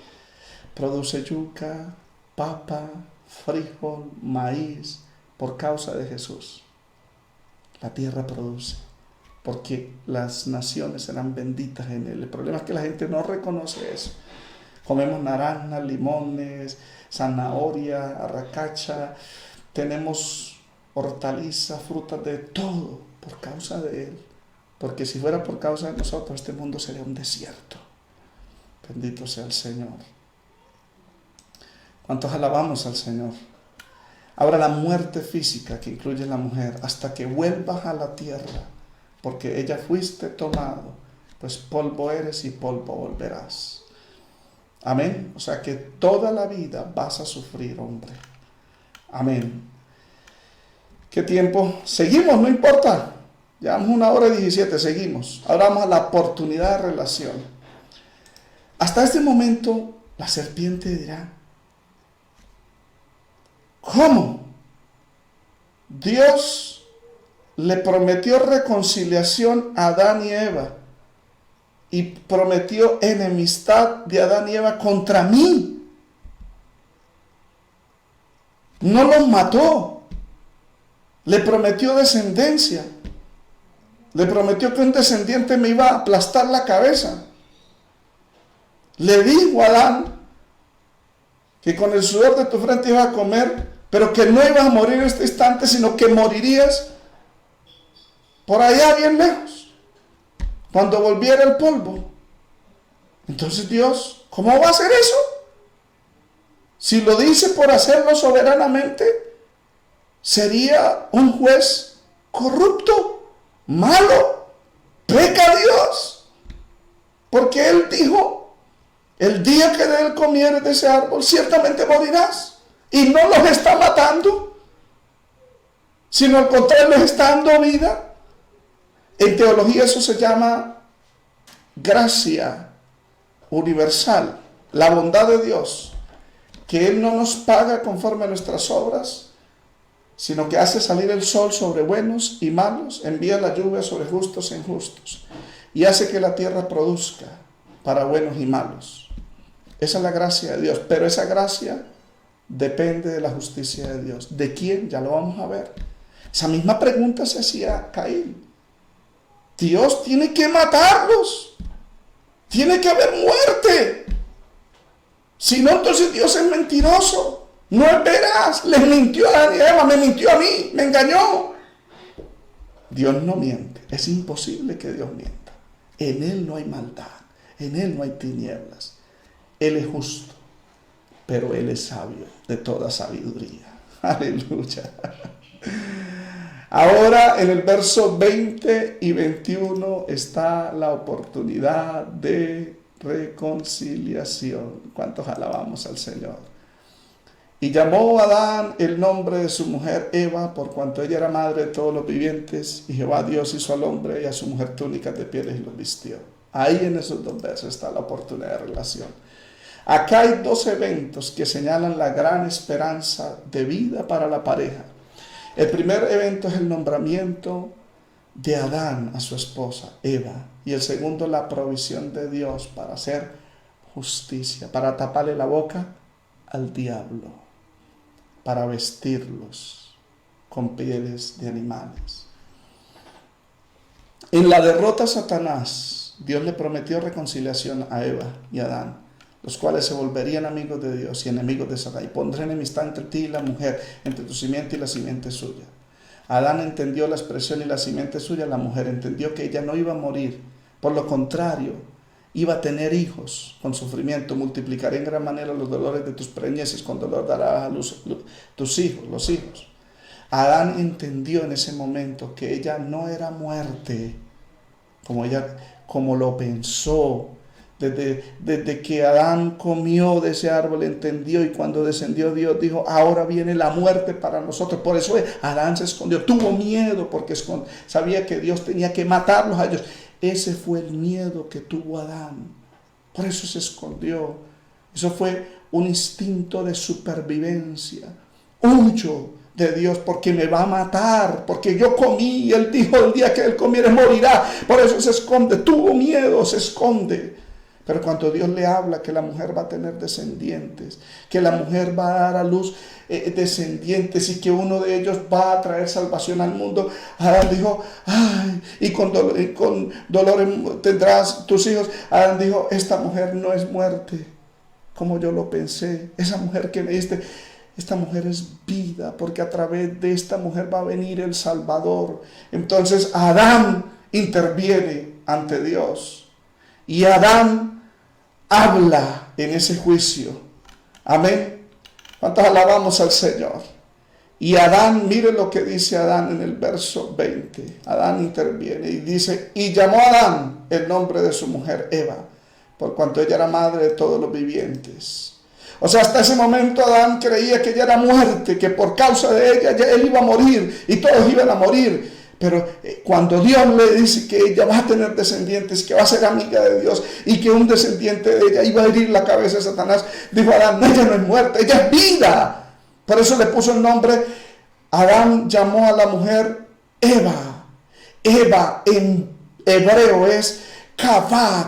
Produce yuca, papa, frijol, maíz, por causa de Jesús. La tierra produce, porque las naciones serán benditas en él. El problema es que la gente no reconoce eso. Comemos naranjas, limones, zanahoria, arracacha, tenemos hortalizas, frutas, de todo, por causa de él. Porque si fuera por causa de nosotros, este mundo sería un desierto. Bendito sea el Señor. ¿Cuántos alabamos al Señor? Ahora la muerte física que incluye la mujer, hasta que vuelvas a la tierra, porque ella fuiste tomado, pues polvo eres y polvo volverás. Amén. O sea que toda la vida vas a sufrir, hombre. Amén. ¿Qué tiempo? Seguimos, no importa. Llevamos 1:17, seguimos. Ahora vamos a la oportunidad de relación. Hasta este momento, la serpiente dirá: ¿cómo? Dios le prometió reconciliación a Adán y Eva y prometió enemistad de Adán y Eva contra mí. No los mató. Le prometió descendencia. Le prometió que un descendiente me iba a aplastar la cabeza. Le dijo a Adán que con el sudor de tu frente ibas a comer, pero que no ibas a morir en este instante, sino que morirías por allá bien lejos, cuando volviera el polvo. Entonces Dios, ¿cómo va a hacer eso? Si lo dice por hacerlo soberanamente, sería un juez corrupto, malo, peca a Dios, porque Él dijo: el día que de él comieres de ese árbol, ciertamente morirás. Y no los está matando, sino al contrario, les está dando vida. En teología eso se llama gracia universal, la bondad de Dios, que Él no nos paga conforme a nuestras obras, sino que hace salir el sol sobre buenos y malos, envía la lluvia sobre justos e injustos, y hace que la tierra produzca para buenos y malos. Esa es la gracia de Dios, pero esa gracia depende de la justicia de Dios. ¿De quién? Ya lo vamos a ver. Esa misma pregunta se hacía Caín. Dios tiene que matarlos, tiene que haber muerte, si no, entonces Dios es mentiroso, no es veraz. Les mintió a Adán y Eva, me mintió a mí, me engañó. Dios no miente, es imposible que Dios mienta. En Él no hay maldad, en Él no hay tinieblas. Él es justo, pero Él es sabio de toda sabiduría. Aleluya. Ahora en el verso 20 y 21 está la oportunidad de reconciliación. ¿Cuántos alabamos al Señor? Y llamó a Adán el nombre de su mujer Eva, por cuanto ella era madre de todos los vivientes. Y Jehová Dios hizo al hombre y a su mujer túnicas de pieles y los vistió. Ahí en esos dos versos está la oportunidad de relación. Acá hay dos eventos que señalan la gran esperanza de vida para la pareja. El primer evento es el nombramiento de Adán a su esposa, Eva. Y el segundo, la provisión de Dios para hacer justicia, para taparle la boca al diablo, para vestirlos con pieles de animales. En la derrota a Satanás, Dios le prometió reconciliación a Eva y a Adán, los cuales se volverían amigos de Dios y enemigos de Satanás. Y pondré enemistad entre ti y la mujer, entre tu simiente y la simiente suya. Adán entendió la expresión y la simiente suya, la mujer entendió que ella no iba a morir. Por lo contrario, iba a tener hijos con sufrimiento. Multiplicaré en gran manera los dolores de tus preñeces, con dolor darás a luz tus hijos, los hijos. Adán entendió en ese momento que ella no era muerte, como lo pensó. Desde que Adán comió de ese árbol, entendió, y cuando descendió Dios dijo, ahora viene la muerte para nosotros. Por eso Adán se escondió, tuvo miedo porque sabía que Dios tenía que matarlos a ellos. Ese fue el miedo que tuvo Adán, por eso se escondió. Eso fue un instinto de supervivencia. Huyo de Dios porque me va a matar, porque yo comí y Él dijo, el día que Él comiere morirá. Por eso se esconde, tuvo miedo, se esconde. Pero cuando Dios le habla que la mujer va a tener descendientes, que la mujer va a dar a luz descendientes y que uno de ellos va a traer salvación al mundo, Adán dijo, ay, y con dolor tendrás tus hijos. Adán dijo, esta mujer no es muerte, como yo lo pensé. Esa mujer que me diste, esta mujer es vida, porque a través de esta mujer va a venir el Salvador. Entonces Adán interviene ante Dios. Y Adán habla en ese juicio. Amén. ¿Cuántos alabamos al Señor? Y Adán, mire lo que dice Adán en el verso 20. Adán interviene y dice, y llamó a Adán el nombre de su mujer Eva, por cuanto ella era madre de todos los vivientes. O sea, hasta ese momento Adán creía que ella era muerte, que por causa de ella ya él iba a morir y todos iban a morir. Pero cuando Dios le dice que ella va a tener descendientes, que va a ser amiga de Dios y que un descendiente de ella iba a herir la cabeza de Satanás, dijo Adán, no, ella no es muerte, ella es vida. Por eso le puso el nombre. Adán llamó a la mujer Eva. Eva en hebreo es kavad,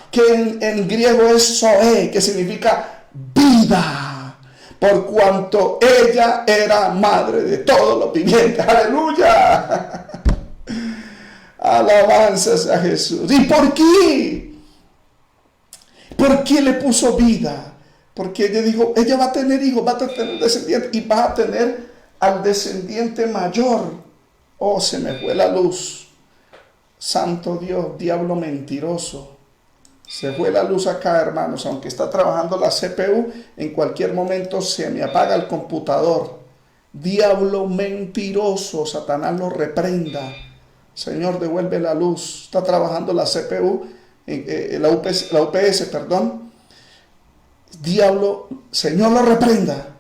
que en griego es zoe, que significa vida. Por cuanto ella era madre de todos los vivientes. ¡Aleluya! Alabanzas a Jesús. ¿Y por qué? ¿Por qué le puso vida? Porque ella dijo, ella va a tener hijos, va a tener descendientes y va a tener al descendiente mayor. Oh, se me fue la luz. Santo Dios, diablo mentiroso. Se fue la luz acá, hermanos. Aunque está trabajando la CPU, en cualquier momento se me apaga el computador. Diablo mentiroso, Satanás lo reprenda. Señor, devuelve la luz. Está trabajando la CPU, la UPS, perdón. Diablo, Señor, lo reprenda.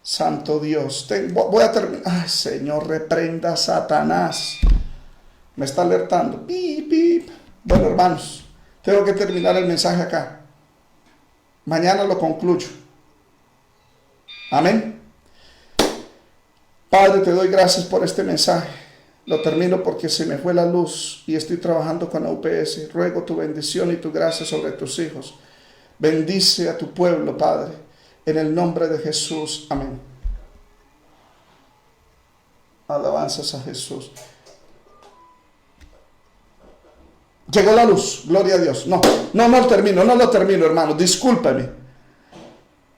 Santo Dios. Voy a terminar. Ay, Señor, reprenda a Satanás. Me está alertando. Pip, pip. Bueno, hermanos, tengo que terminar el mensaje acá. Mañana lo concluyo. Amén. Padre, te doy gracias por este mensaje. Lo termino porque se me fue la luz y estoy trabajando con la UPS. Ruego tu bendición y tu gracia sobre tus hijos. Bendice a tu pueblo, Padre, en el nombre de Jesús. Amén. Alabanzas a Jesús. Llegó la luz, gloria a Dios. No lo termino, hermano, discúlpeme.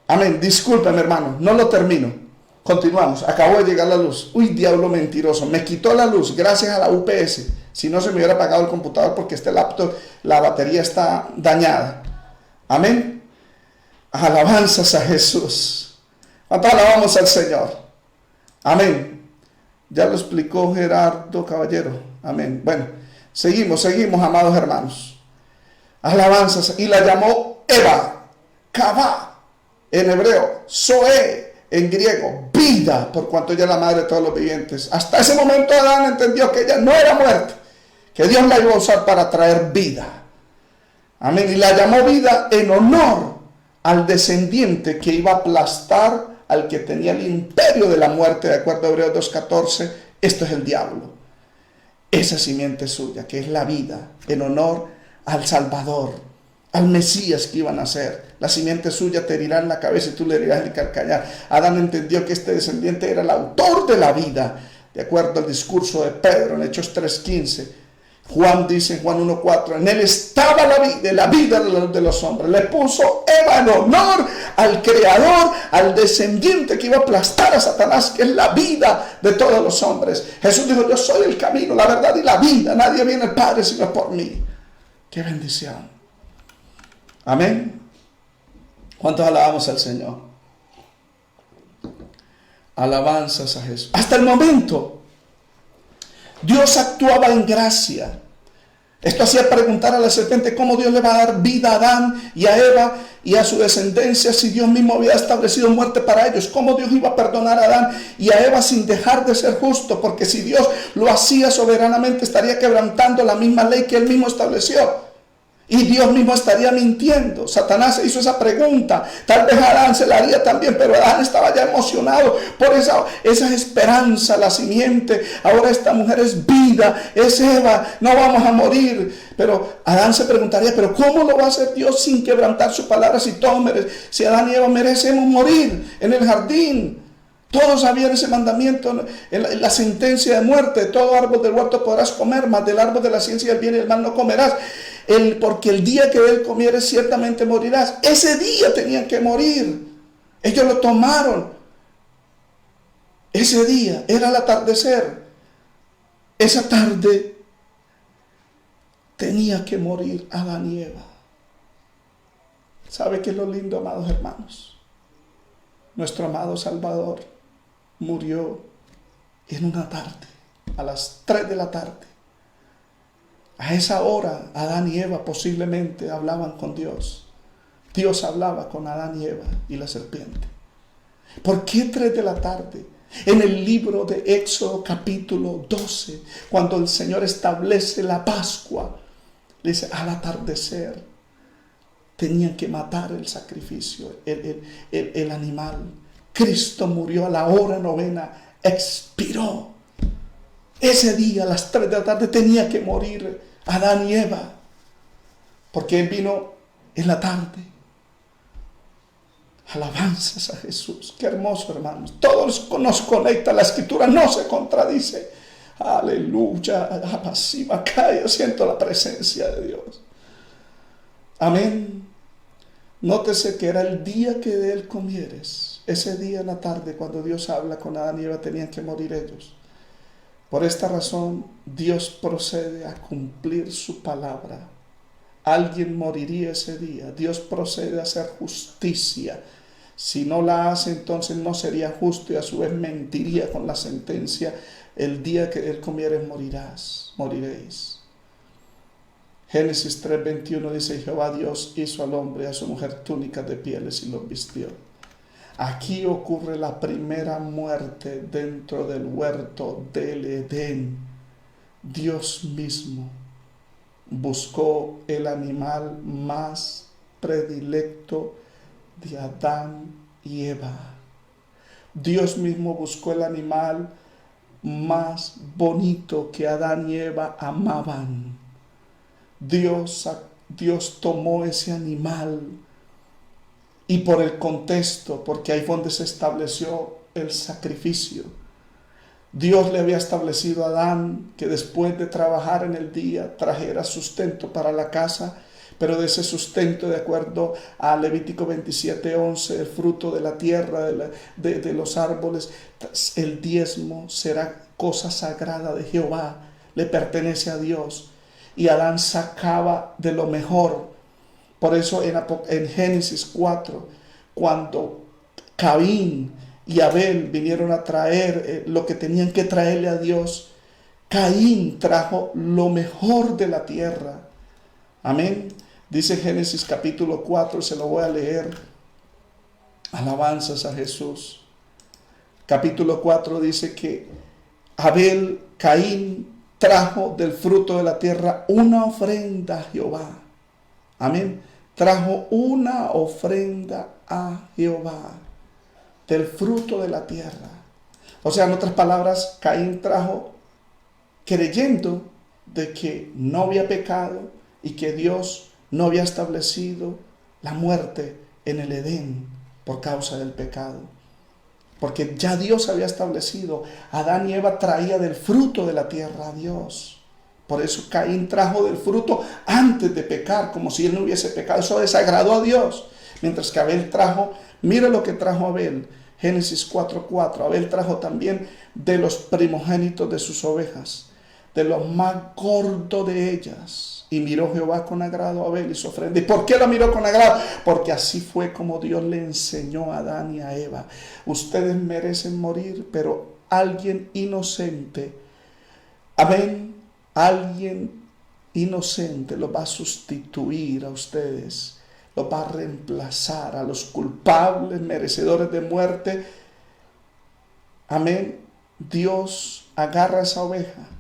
Amén, discúlpeme, hermano, no lo termino. Continuamos, acabó de llegar la luz. Uy, diablo mentiroso, me quitó la luz gracias a la UPS. Si no, se me hubiera apagado el computador porque este laptop, la batería está dañada. Amén. Alabanzas a Jesús. ¿Cuánto alabamos al Señor? Amén. Ya lo explicó Gerardo Caballero. Amén. Bueno, seguimos, amados hermanos. Alabanzas. Y la llamó Eva. Kavá. en hebreo, zoe en griego, vida, por cuanto ella es la madre de todos los vivientes. Hasta ese momento Adán entendió que ella no era muerta, que Dios la iba a usar para traer vida. Amén. Y la llamó vida en honor al descendiente que iba a aplastar al que tenía el imperio de la muerte, de acuerdo a Hebreos 2:14. Esto es el diablo. Esa simiente suya, que es la vida, en honor al Salvador, al Mesías que iban a ser. La simiente suya te herirá en la cabeza y tú le herirás el calcañar. Adán entendió que este descendiente era el autor de la vida, de acuerdo al discurso de Pedro en Hechos 3:15. Juan dice en Juan 1:4, en él estaba la vida de los hombres. Le puso Eva en honor al Creador, al descendiente que iba a aplastar a Satanás, que es la vida de todos los hombres. Jesús dijo, yo soy el camino, la verdad y la vida. Nadie viene al Padre sino por mí. ¡Qué bendición! Amén. ¿Cuántos alabamos al Señor? Alabanzas a Jesús. Hasta el momento Dios actuaba en gracia. Esto hacía preguntar a la serpiente cómo Dios le va a dar vida a Adán y a Eva y a su descendencia si Dios mismo había establecido muerte para ellos. ¿Cómo Dios iba a perdonar a Adán y a Eva sin dejar de ser justo? Porque si Dios lo hacía soberanamente estaría quebrantando la misma ley que él mismo estableció. Y Dios mismo estaría mintiendo. Satanás hizo esa pregunta. Tal vez Adán se la haría también, pero Adán estaba ya emocionado por esa esperanza, la simiente. Ahora esta mujer es vida, es Eva, no vamos a morir. Pero Adán se preguntaría, pero ¿cómo lo va a hacer Dios sin quebrantar su palabra si Adán y Eva merecemos morir en el jardín? Todos sabían ese mandamiento, la sentencia de muerte: de todo árbol del huerto podrás comer, mas del árbol de la ciencia del bien y del mal no comerás. Porque el día que de él comieres ciertamente morirás. Ese día tenían que morir. Ellos lo tomaron. Ese día era el atardecer. Esa tarde tenía que morir Adán y Eva. ¿Sabe qué es lo lindo, amados hermanos? Nuestro amado Salvador murió en una tarde, a las 3 de la tarde. A esa hora, Adán y Eva posiblemente hablaban con Dios. Dios hablaba con Adán y Eva y la serpiente. ¿Por qué 3 de la tarde? En el libro de Éxodo capítulo 12, cuando el Señor establece la Pascua, dice, al atardecer tenían que matar el sacrificio, el animal. Cristo murió a la hora 9, expiró. Ese día, a las 3 de la tarde, tenía que morir Adán y Eva, porque Él vino en la tarde. Alabanzas a Jesús. Qué hermoso, hermanos. Todos nos conecta, la Escritura no se contradice. Aleluya. Yo siento la presencia de Dios. Amén. Nótese que era el día que de él comieres. Ese día en la tarde, cuando Dios habla con Adán y Eva, tenían que morir ellos. Por esta razón, Dios procede a cumplir su palabra. Alguien moriría ese día. Dios procede a hacer justicia. Si no la hace, entonces no sería justo y a su vez mentiría con la sentencia. El día que él comieres moriréis. Génesis 3:21 dice, Jehová Dios hizo al hombre y a su mujer túnicas de pieles y los vistió. Aquí ocurre la primera muerte dentro del huerto del Edén. Dios mismo buscó el animal más predilecto de Adán y Eva. Dios mismo buscó el animal más bonito que Adán y Eva amaban. Dios tomó ese animal. Y por el contexto, porque ahí fue donde se estableció el sacrificio. Dios le había establecido a Adán que después de trabajar en el día trajera sustento para la casa, pero de ese sustento, de acuerdo a Levítico 27:11, el fruto de la tierra, de los árboles, el diezmo será cosa sagrada de Jehová, le pertenece a Dios. Y Adán sacaba de lo mejor. Por eso en Génesis 4, cuando Caín y Abel vinieron a traer lo que tenían que traerle a Dios, Caín trajo lo mejor de la tierra. Amén. Dice Génesis capítulo 4, se lo voy a leer. Alabanzas a Jesús. Capítulo 4 dice que Caín trajo del fruto de la tierra una ofrenda a Jehová. Amén. Trajo una ofrenda a Jehová del fruto de la tierra. O sea, en otras palabras, Caín trajo creyendo de que no había pecado y que Dios no había establecido la muerte en el Edén por causa del pecado. Porque ya Dios había establecido, Adán y Eva traía del fruto de la tierra a Dios. Por eso Caín trajo del fruto antes de pecar, como si él no hubiese pecado. Eso desagradó a Dios. Mientras que Abel trajo, mira lo que trajo Abel. Génesis 4:4. Abel trajo también de los primogénitos de sus ovejas, de los más gordos de ellas. Y miró Jehová con agrado a Abel y su ofrenda. ¿Y por qué la miró con agrado? Porque así fue como Dios le enseñó a Adán y a Eva. Ustedes merecen morir, pero alguien inocente, amén, alguien inocente los va a sustituir a ustedes, los va a reemplazar a los culpables, merecedores de muerte. Amén. Dios agarra esa oveja.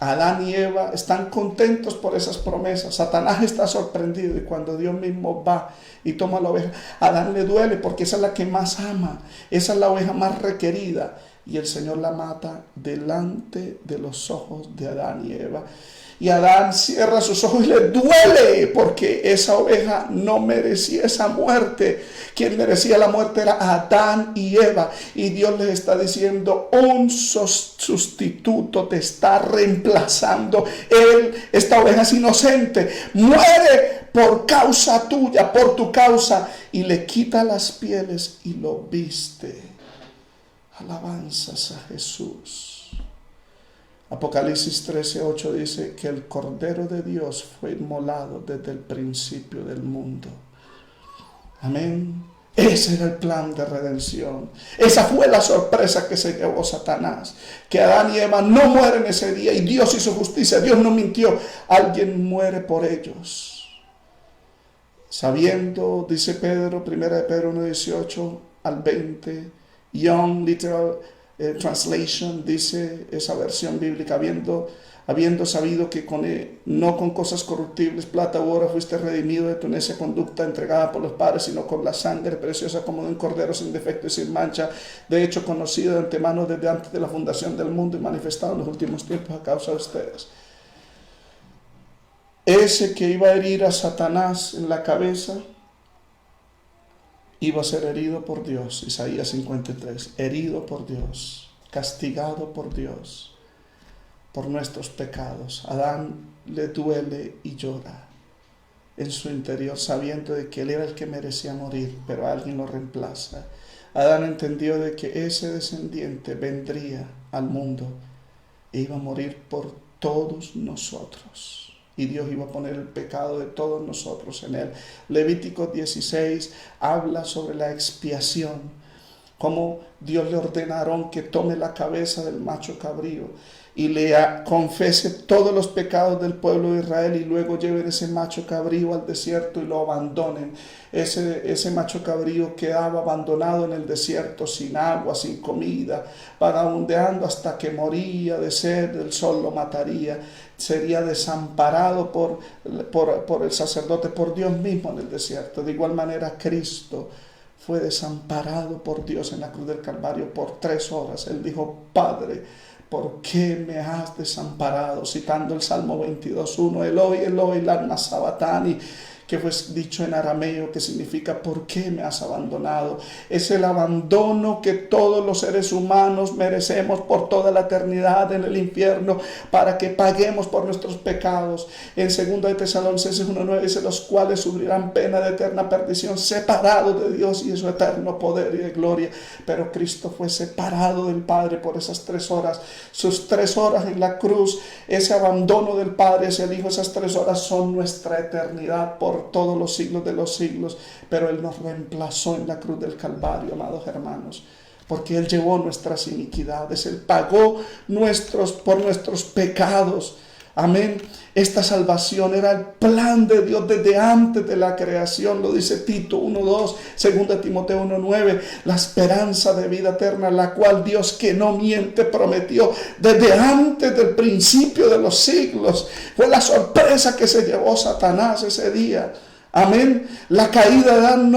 Adán y Eva están contentos por esas promesas. Satanás está sorprendido y cuando Dios mismo va y toma la oveja, a Adán le duele porque esa es la que más ama. Esa es la oveja más requerida. Y el Señor la mata delante de los ojos de Adán y Eva. Y Adán cierra sus ojos y le duele porque esa oveja no merecía esa muerte. Quien merecía la muerte era Adán y Eva. Y Dios les está diciendo, un sustituto te está reemplazando. Esta oveja es inocente. Muere por causa tuya, por tu causa. Y le quita las pieles y lo viste. Alabanzas a Jesús. Apocalipsis 13:8 dice que el Cordero de Dios fue inmolado desde el principio del mundo. Amén. Ese era el plan de redención. Esa fue la sorpresa que se llevó Satanás. Que Adán y Eva no mueren ese día y Dios hizo justicia. Dios no mintió. Alguien muere por ellos. Sabiendo, dice Pedro, 1 de Pedro 1:18 al 20, Young Literal Translation, dice esa versión bíblica, habiendo sabido que no con cosas corruptibles, plata u oro, fuiste redimido de tu necia conducta entregada por los padres, sino con la sangre preciosa como de un cordero sin defecto y sin mancha, de hecho conocido de antemano desde antes de la fundación del mundo y manifestado en los últimos tiempos a causa de ustedes. Ese que iba a herir a Satanás en la cabeza iba a ser herido por Dios. Isaías 53, herido por Dios, castigado por Dios, por nuestros pecados. Adán le duele y llora en su interior, sabiendo de que él era el que merecía morir, pero alguien lo reemplaza. Adán entendió de que ese descendiente vendría al mundo e iba a morir por todos nosotros. Y Dios iba a poner el pecado de todos nosotros en él. Levítico 16 habla sobre la expiación, cómo Dios le ordenaron que tome la cabeza del macho cabrío y le confese todos los pecados del pueblo de Israel y luego lleven ese macho cabrío al desierto y lo abandonen. Ese macho cabrío quedaba abandonado en el desierto sin agua, sin comida, vagabundeando hasta que moría de sed, el sol lo mataría. Sería desamparado por el sacerdote, por Dios mismo en el desierto. De igual manera Cristo fue desamparado por Dios en la cruz del Calvario por 3 horas. Él dijo, Padre, ¿por qué me has desamparado? Citando el Salmo 22:1, Eloi, Eloi, lama sabachthani, que fue dicho en arameo, que significa ¿por qué me has abandonado? Es el abandono que todos los seres humanos merecemos por toda la eternidad en el infierno, para que paguemos por nuestros pecados. En 2 de Tesalonicenses 1:9 dice, los cuales sufrirán pena de eterna perdición, separados de Dios y de su eterno poder y de gloria. Pero Cristo fue separado del Padre por esas 3 horas, sus 3 horas en la cruz, ese abandono del Padre, ese Hijo, esas 3 horas son nuestra eternidad por todos los siglos de los siglos. Pero Él nos reemplazó en la cruz del Calvario, amados hermanos, porque Él llevó nuestras iniquidades, Él pagó por nuestros pecados. Amén. Esta salvación era el plan de Dios desde antes de la creación. Lo dice Tito 1:2, 2 Timoteo 1:9. La esperanza de vida eterna, la cual Dios, que no miente, prometió desde antes del principio de los siglos. Fue la sorpresa que se llevó Satanás ese día. Amén. La caída de Adán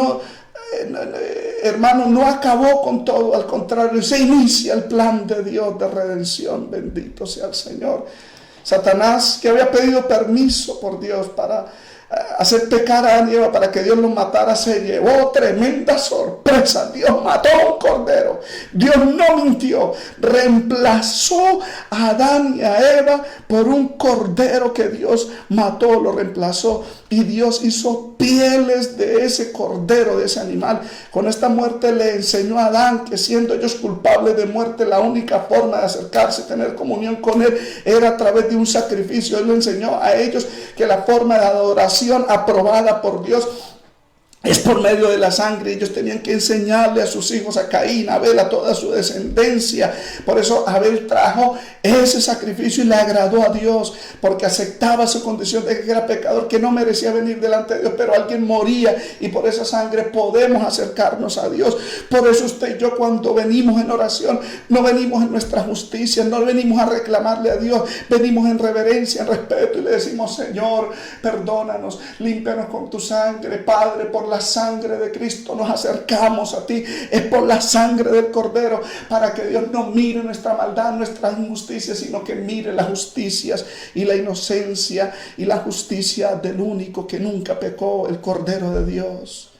hermano, no acabó con todo. Al contrario, se inicia el plan de Dios de redención. Bendito sea el Señor. Satanás, que había pedido permiso por Dios para hacer pecar a Adán y Eva, para que Dios los matara, se llevó tremenda sorpresa. Dios mató a un cordero. Dios no mintió. Reemplazó a Adán y a Eva por un cordero que Dios mató, lo reemplazó. Y Dios hizo pieles de ese cordero, de ese animal. Con esta muerte le enseñó a Adán que, siendo ellos culpables de muerte, la única forma de acercarse y tener comunión con él era a través de un sacrificio. Él le enseñó a ellos que la forma de adoración aprobada por Dios es por medio de la sangre. Ellos tenían que enseñarle a sus hijos, a Caín, a Abel, a toda su descendencia. Por eso Abel trajo ese sacrificio y le agradó a Dios, porque aceptaba su condición de que era pecador, que no merecía venir delante de Dios, pero alguien moría y por esa sangre podemos acercarnos a Dios. Por eso usted y yo, cuando venimos en oración, no venimos en nuestra justicia, no venimos a reclamarle a Dios, venimos en reverencia, en respeto, y le decimos: Señor, perdónanos, límpianos con tu sangre. Padre, por la sangre de Cristo nos acercamos a ti. Es por la sangre del Cordero, para que Dios no mire nuestra maldad, nuestras injusticias, sino que mire las justicias y la inocencia y la justicia del único que nunca pecó, el Cordero de Dios.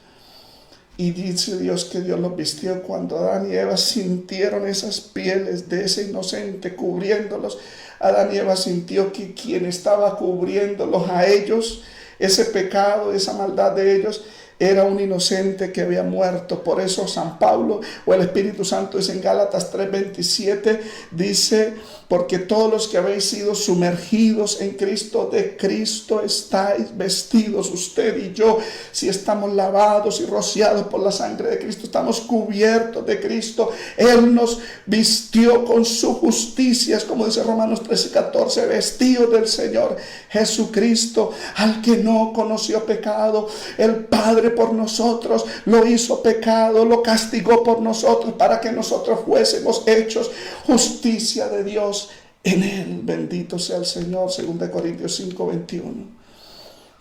Y dice Dios que Dios los vistió cuando Adán y Eva sintieron esas pieles de ese inocente cubriéndolos. Adán y Eva sintió que quien estaba cubriéndolos a ellos, ese pecado, esa maldad de ellos, era un inocente que había muerto. Por eso San Pablo, o el Espíritu Santo, dice en Gálatas 3:27, dice: porque todos los que habéis sido sumergidos en Cristo, de Cristo estáis vestidos. Usted y yo, si estamos lavados y rociados por la sangre de Cristo, estamos cubiertos de Cristo. Él nos vistió con su justicia, es como dice Romanos 13:14, vestidos del Señor Jesucristo, al que no conoció pecado. El Padre por nosotros lo hizo pecado, lo castigó por nosotros, para que nosotros fuésemos hechos justicia de Dios en él. Bendito sea el Señor. 2 Corintios 5:21.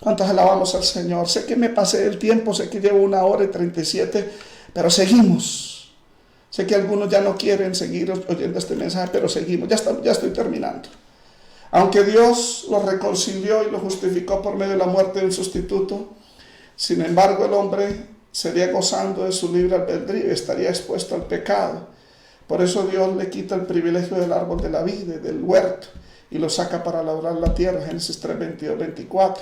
¿Cuántos alabamos al Señor? Sé que me pasé el tiempo, sé que llevo 1 hora y 37, pero seguimos. Sé que algunos ya no quieren seguir oyendo este mensaje, pero seguimos. Ya estoy terminando. Aunque Dios lo reconcilió y lo justificó por medio de la muerte de un sustituto, sin embargo el hombre sería gozando de su libre albedrío y estaría expuesto al pecado. Por eso Dios le quita el privilegio del árbol de la vida, del huerto, y lo saca para labrar la tierra. Génesis 3:22-24.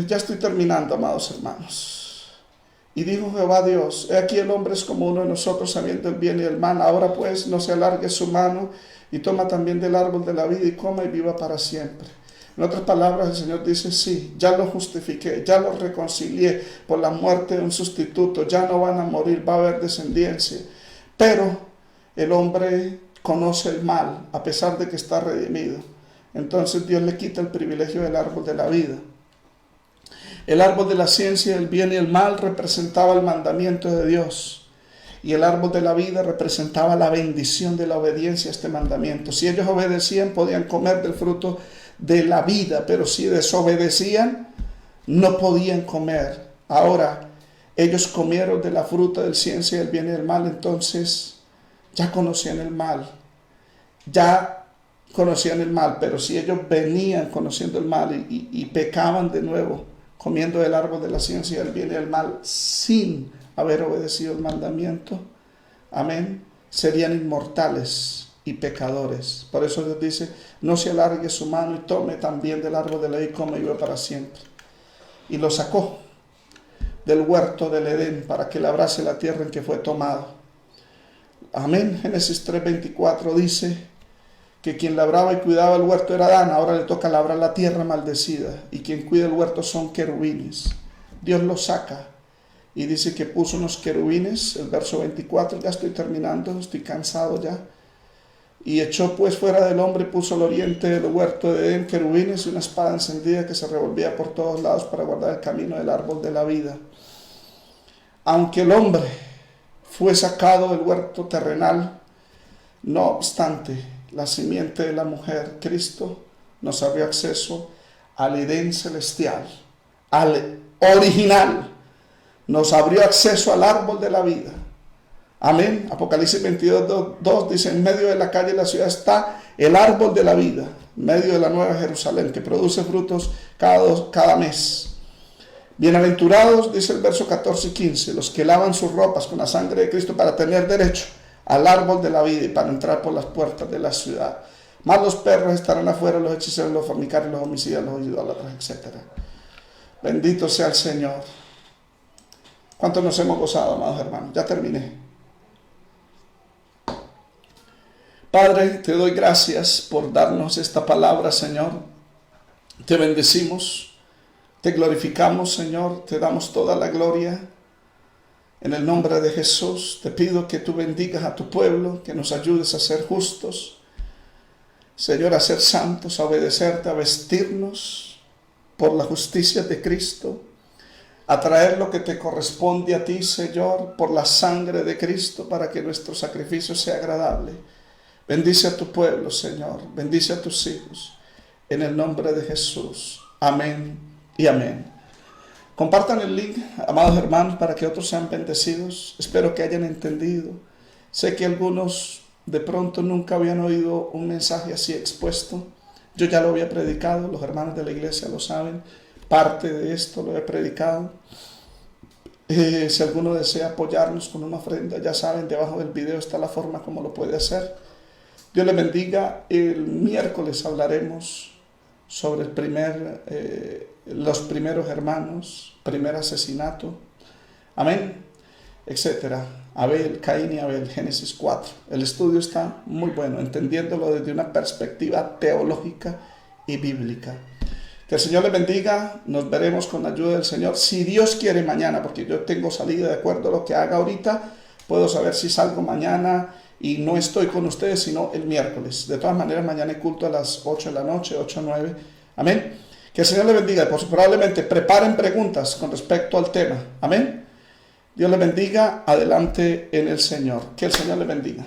Ya estoy terminando, amados hermanos. Y dijo Jehová Dios: he aquí el hombre es como uno de nosotros, sabiendo el bien y el mal. Ahora pues no se alargue su mano y toma también del árbol de la vida y coma y viva para siempre. En otras palabras, el Señor dice: sí, ya lo justifiqué, ya lo reconcilié por la muerte de un sustituto, ya no van a morir, va a haber descendencia. Pero el hombre conoce el mal, a pesar de que está redimido. Entonces Dios le quita el privilegio del árbol de la vida. El árbol de la ciencia del bien y el mal representaba el mandamiento de Dios. Y el árbol de la vida representaba la bendición de la obediencia a este mandamiento. Si ellos obedecían, podían comer del fruto de la vida, pero si desobedecían, no podían comer. Ahora, ellos comieron de la fruta del ciencia del bien y del mal, entonces ya conocían el mal. Pero si ellos venían conociendo el mal y pecaban de nuevo, comiendo del árbol de la ciencia del bien y del mal, sin haber obedecido el mandamiento, amén, serían inmortales y pecadores. Por eso Dios dice: no se alargue su mano y tome también del árbol de la vida y come y viva para siempre. Y lo sacó del huerto del Edén para que labrase la tierra en que fue tomado. Amén. Génesis 3:24 dice que quien labraba y cuidaba el huerto era Adán. Ahora le toca labrar la tierra maldecida, y quien cuida el huerto son querubines. Dios lo saca y dice que puso unos querubines. El verso 24, ya estoy terminando, estoy cansado ya. Y echó pues fuera del hombre, puso al oriente del huerto de Edén querubines y una espada encendida que se revolvía por todos lados para guardar el camino del árbol de la vida. Aunque el hombre fue sacado del huerto terrenal, no obstante, la simiente de la mujer, Cristo, nos abrió acceso al Edén celestial, al original. Nos abrió acceso al árbol de la vida. Amén. Apocalipsis 22:2 dice: en medio de la calle de la ciudad está el árbol de la vida, en medio de la nueva Jerusalén, que produce frutos cada mes. Bienaventurados, dice el verso 14 y 15, los que lavan sus ropas con la sangre de Cristo para tener derecho al árbol de la vida y para entrar por las puertas de la ciudad. Más los perros estarán afuera, los hechiceros, los fornicarios, los homicidas, los idólatras, etc. Bendito sea el Señor. ¿Cuántos nos hemos gozado, amados hermanos? Ya terminé. Padre, te doy gracias por darnos esta palabra, Señor. Te bendecimos, te glorificamos, Señor, te damos toda la gloria. En el nombre de Jesús, te pido que tú bendigas a tu pueblo, que nos ayudes a ser justos, Señor, a ser santos, a obedecerte, a vestirnos por la justicia de Cristo, a traer lo que te corresponde a ti, Señor, por la sangre de Cristo, para que nuestro sacrificio sea agradable. Bendice a tu pueblo, Señor. Bendice a tus hijos. En el nombre de Jesús. Amén y amén. Compartan el link, amados hermanos, para que otros sean bendecidos. Espero que hayan entendido. Sé que algunos de pronto nunca habían oído un mensaje así expuesto. Yo ya lo había predicado. Los hermanos de la iglesia lo saben. Parte de esto lo he predicado. Si alguno desea apoyarnos con una ofrenda, ya saben, debajo del video está la forma como lo puede hacer. Dios les bendiga. El miércoles hablaremos sobre los primeros hermanos, primer asesinato, amén, etcétera. Abel, Caín y Abel, Génesis 4. El estudio está muy bueno, entendiéndolo desde una perspectiva teológica y bíblica. Que el Señor les bendiga. Nos veremos con la ayuda del Señor, si Dios quiere, mañana, porque yo tengo salida de acuerdo a lo que haga ahorita. Puedo saber si salgo mañana y no estoy con ustedes, sino el miércoles. De todas maneras, mañana hay culto a las 8 de la noche, 8 a 9. Amén. Que el Señor les bendiga. Pues probablemente preparen preguntas con respecto al tema. Amén. Dios les bendiga. Adelante en el Señor. Que el Señor les bendiga.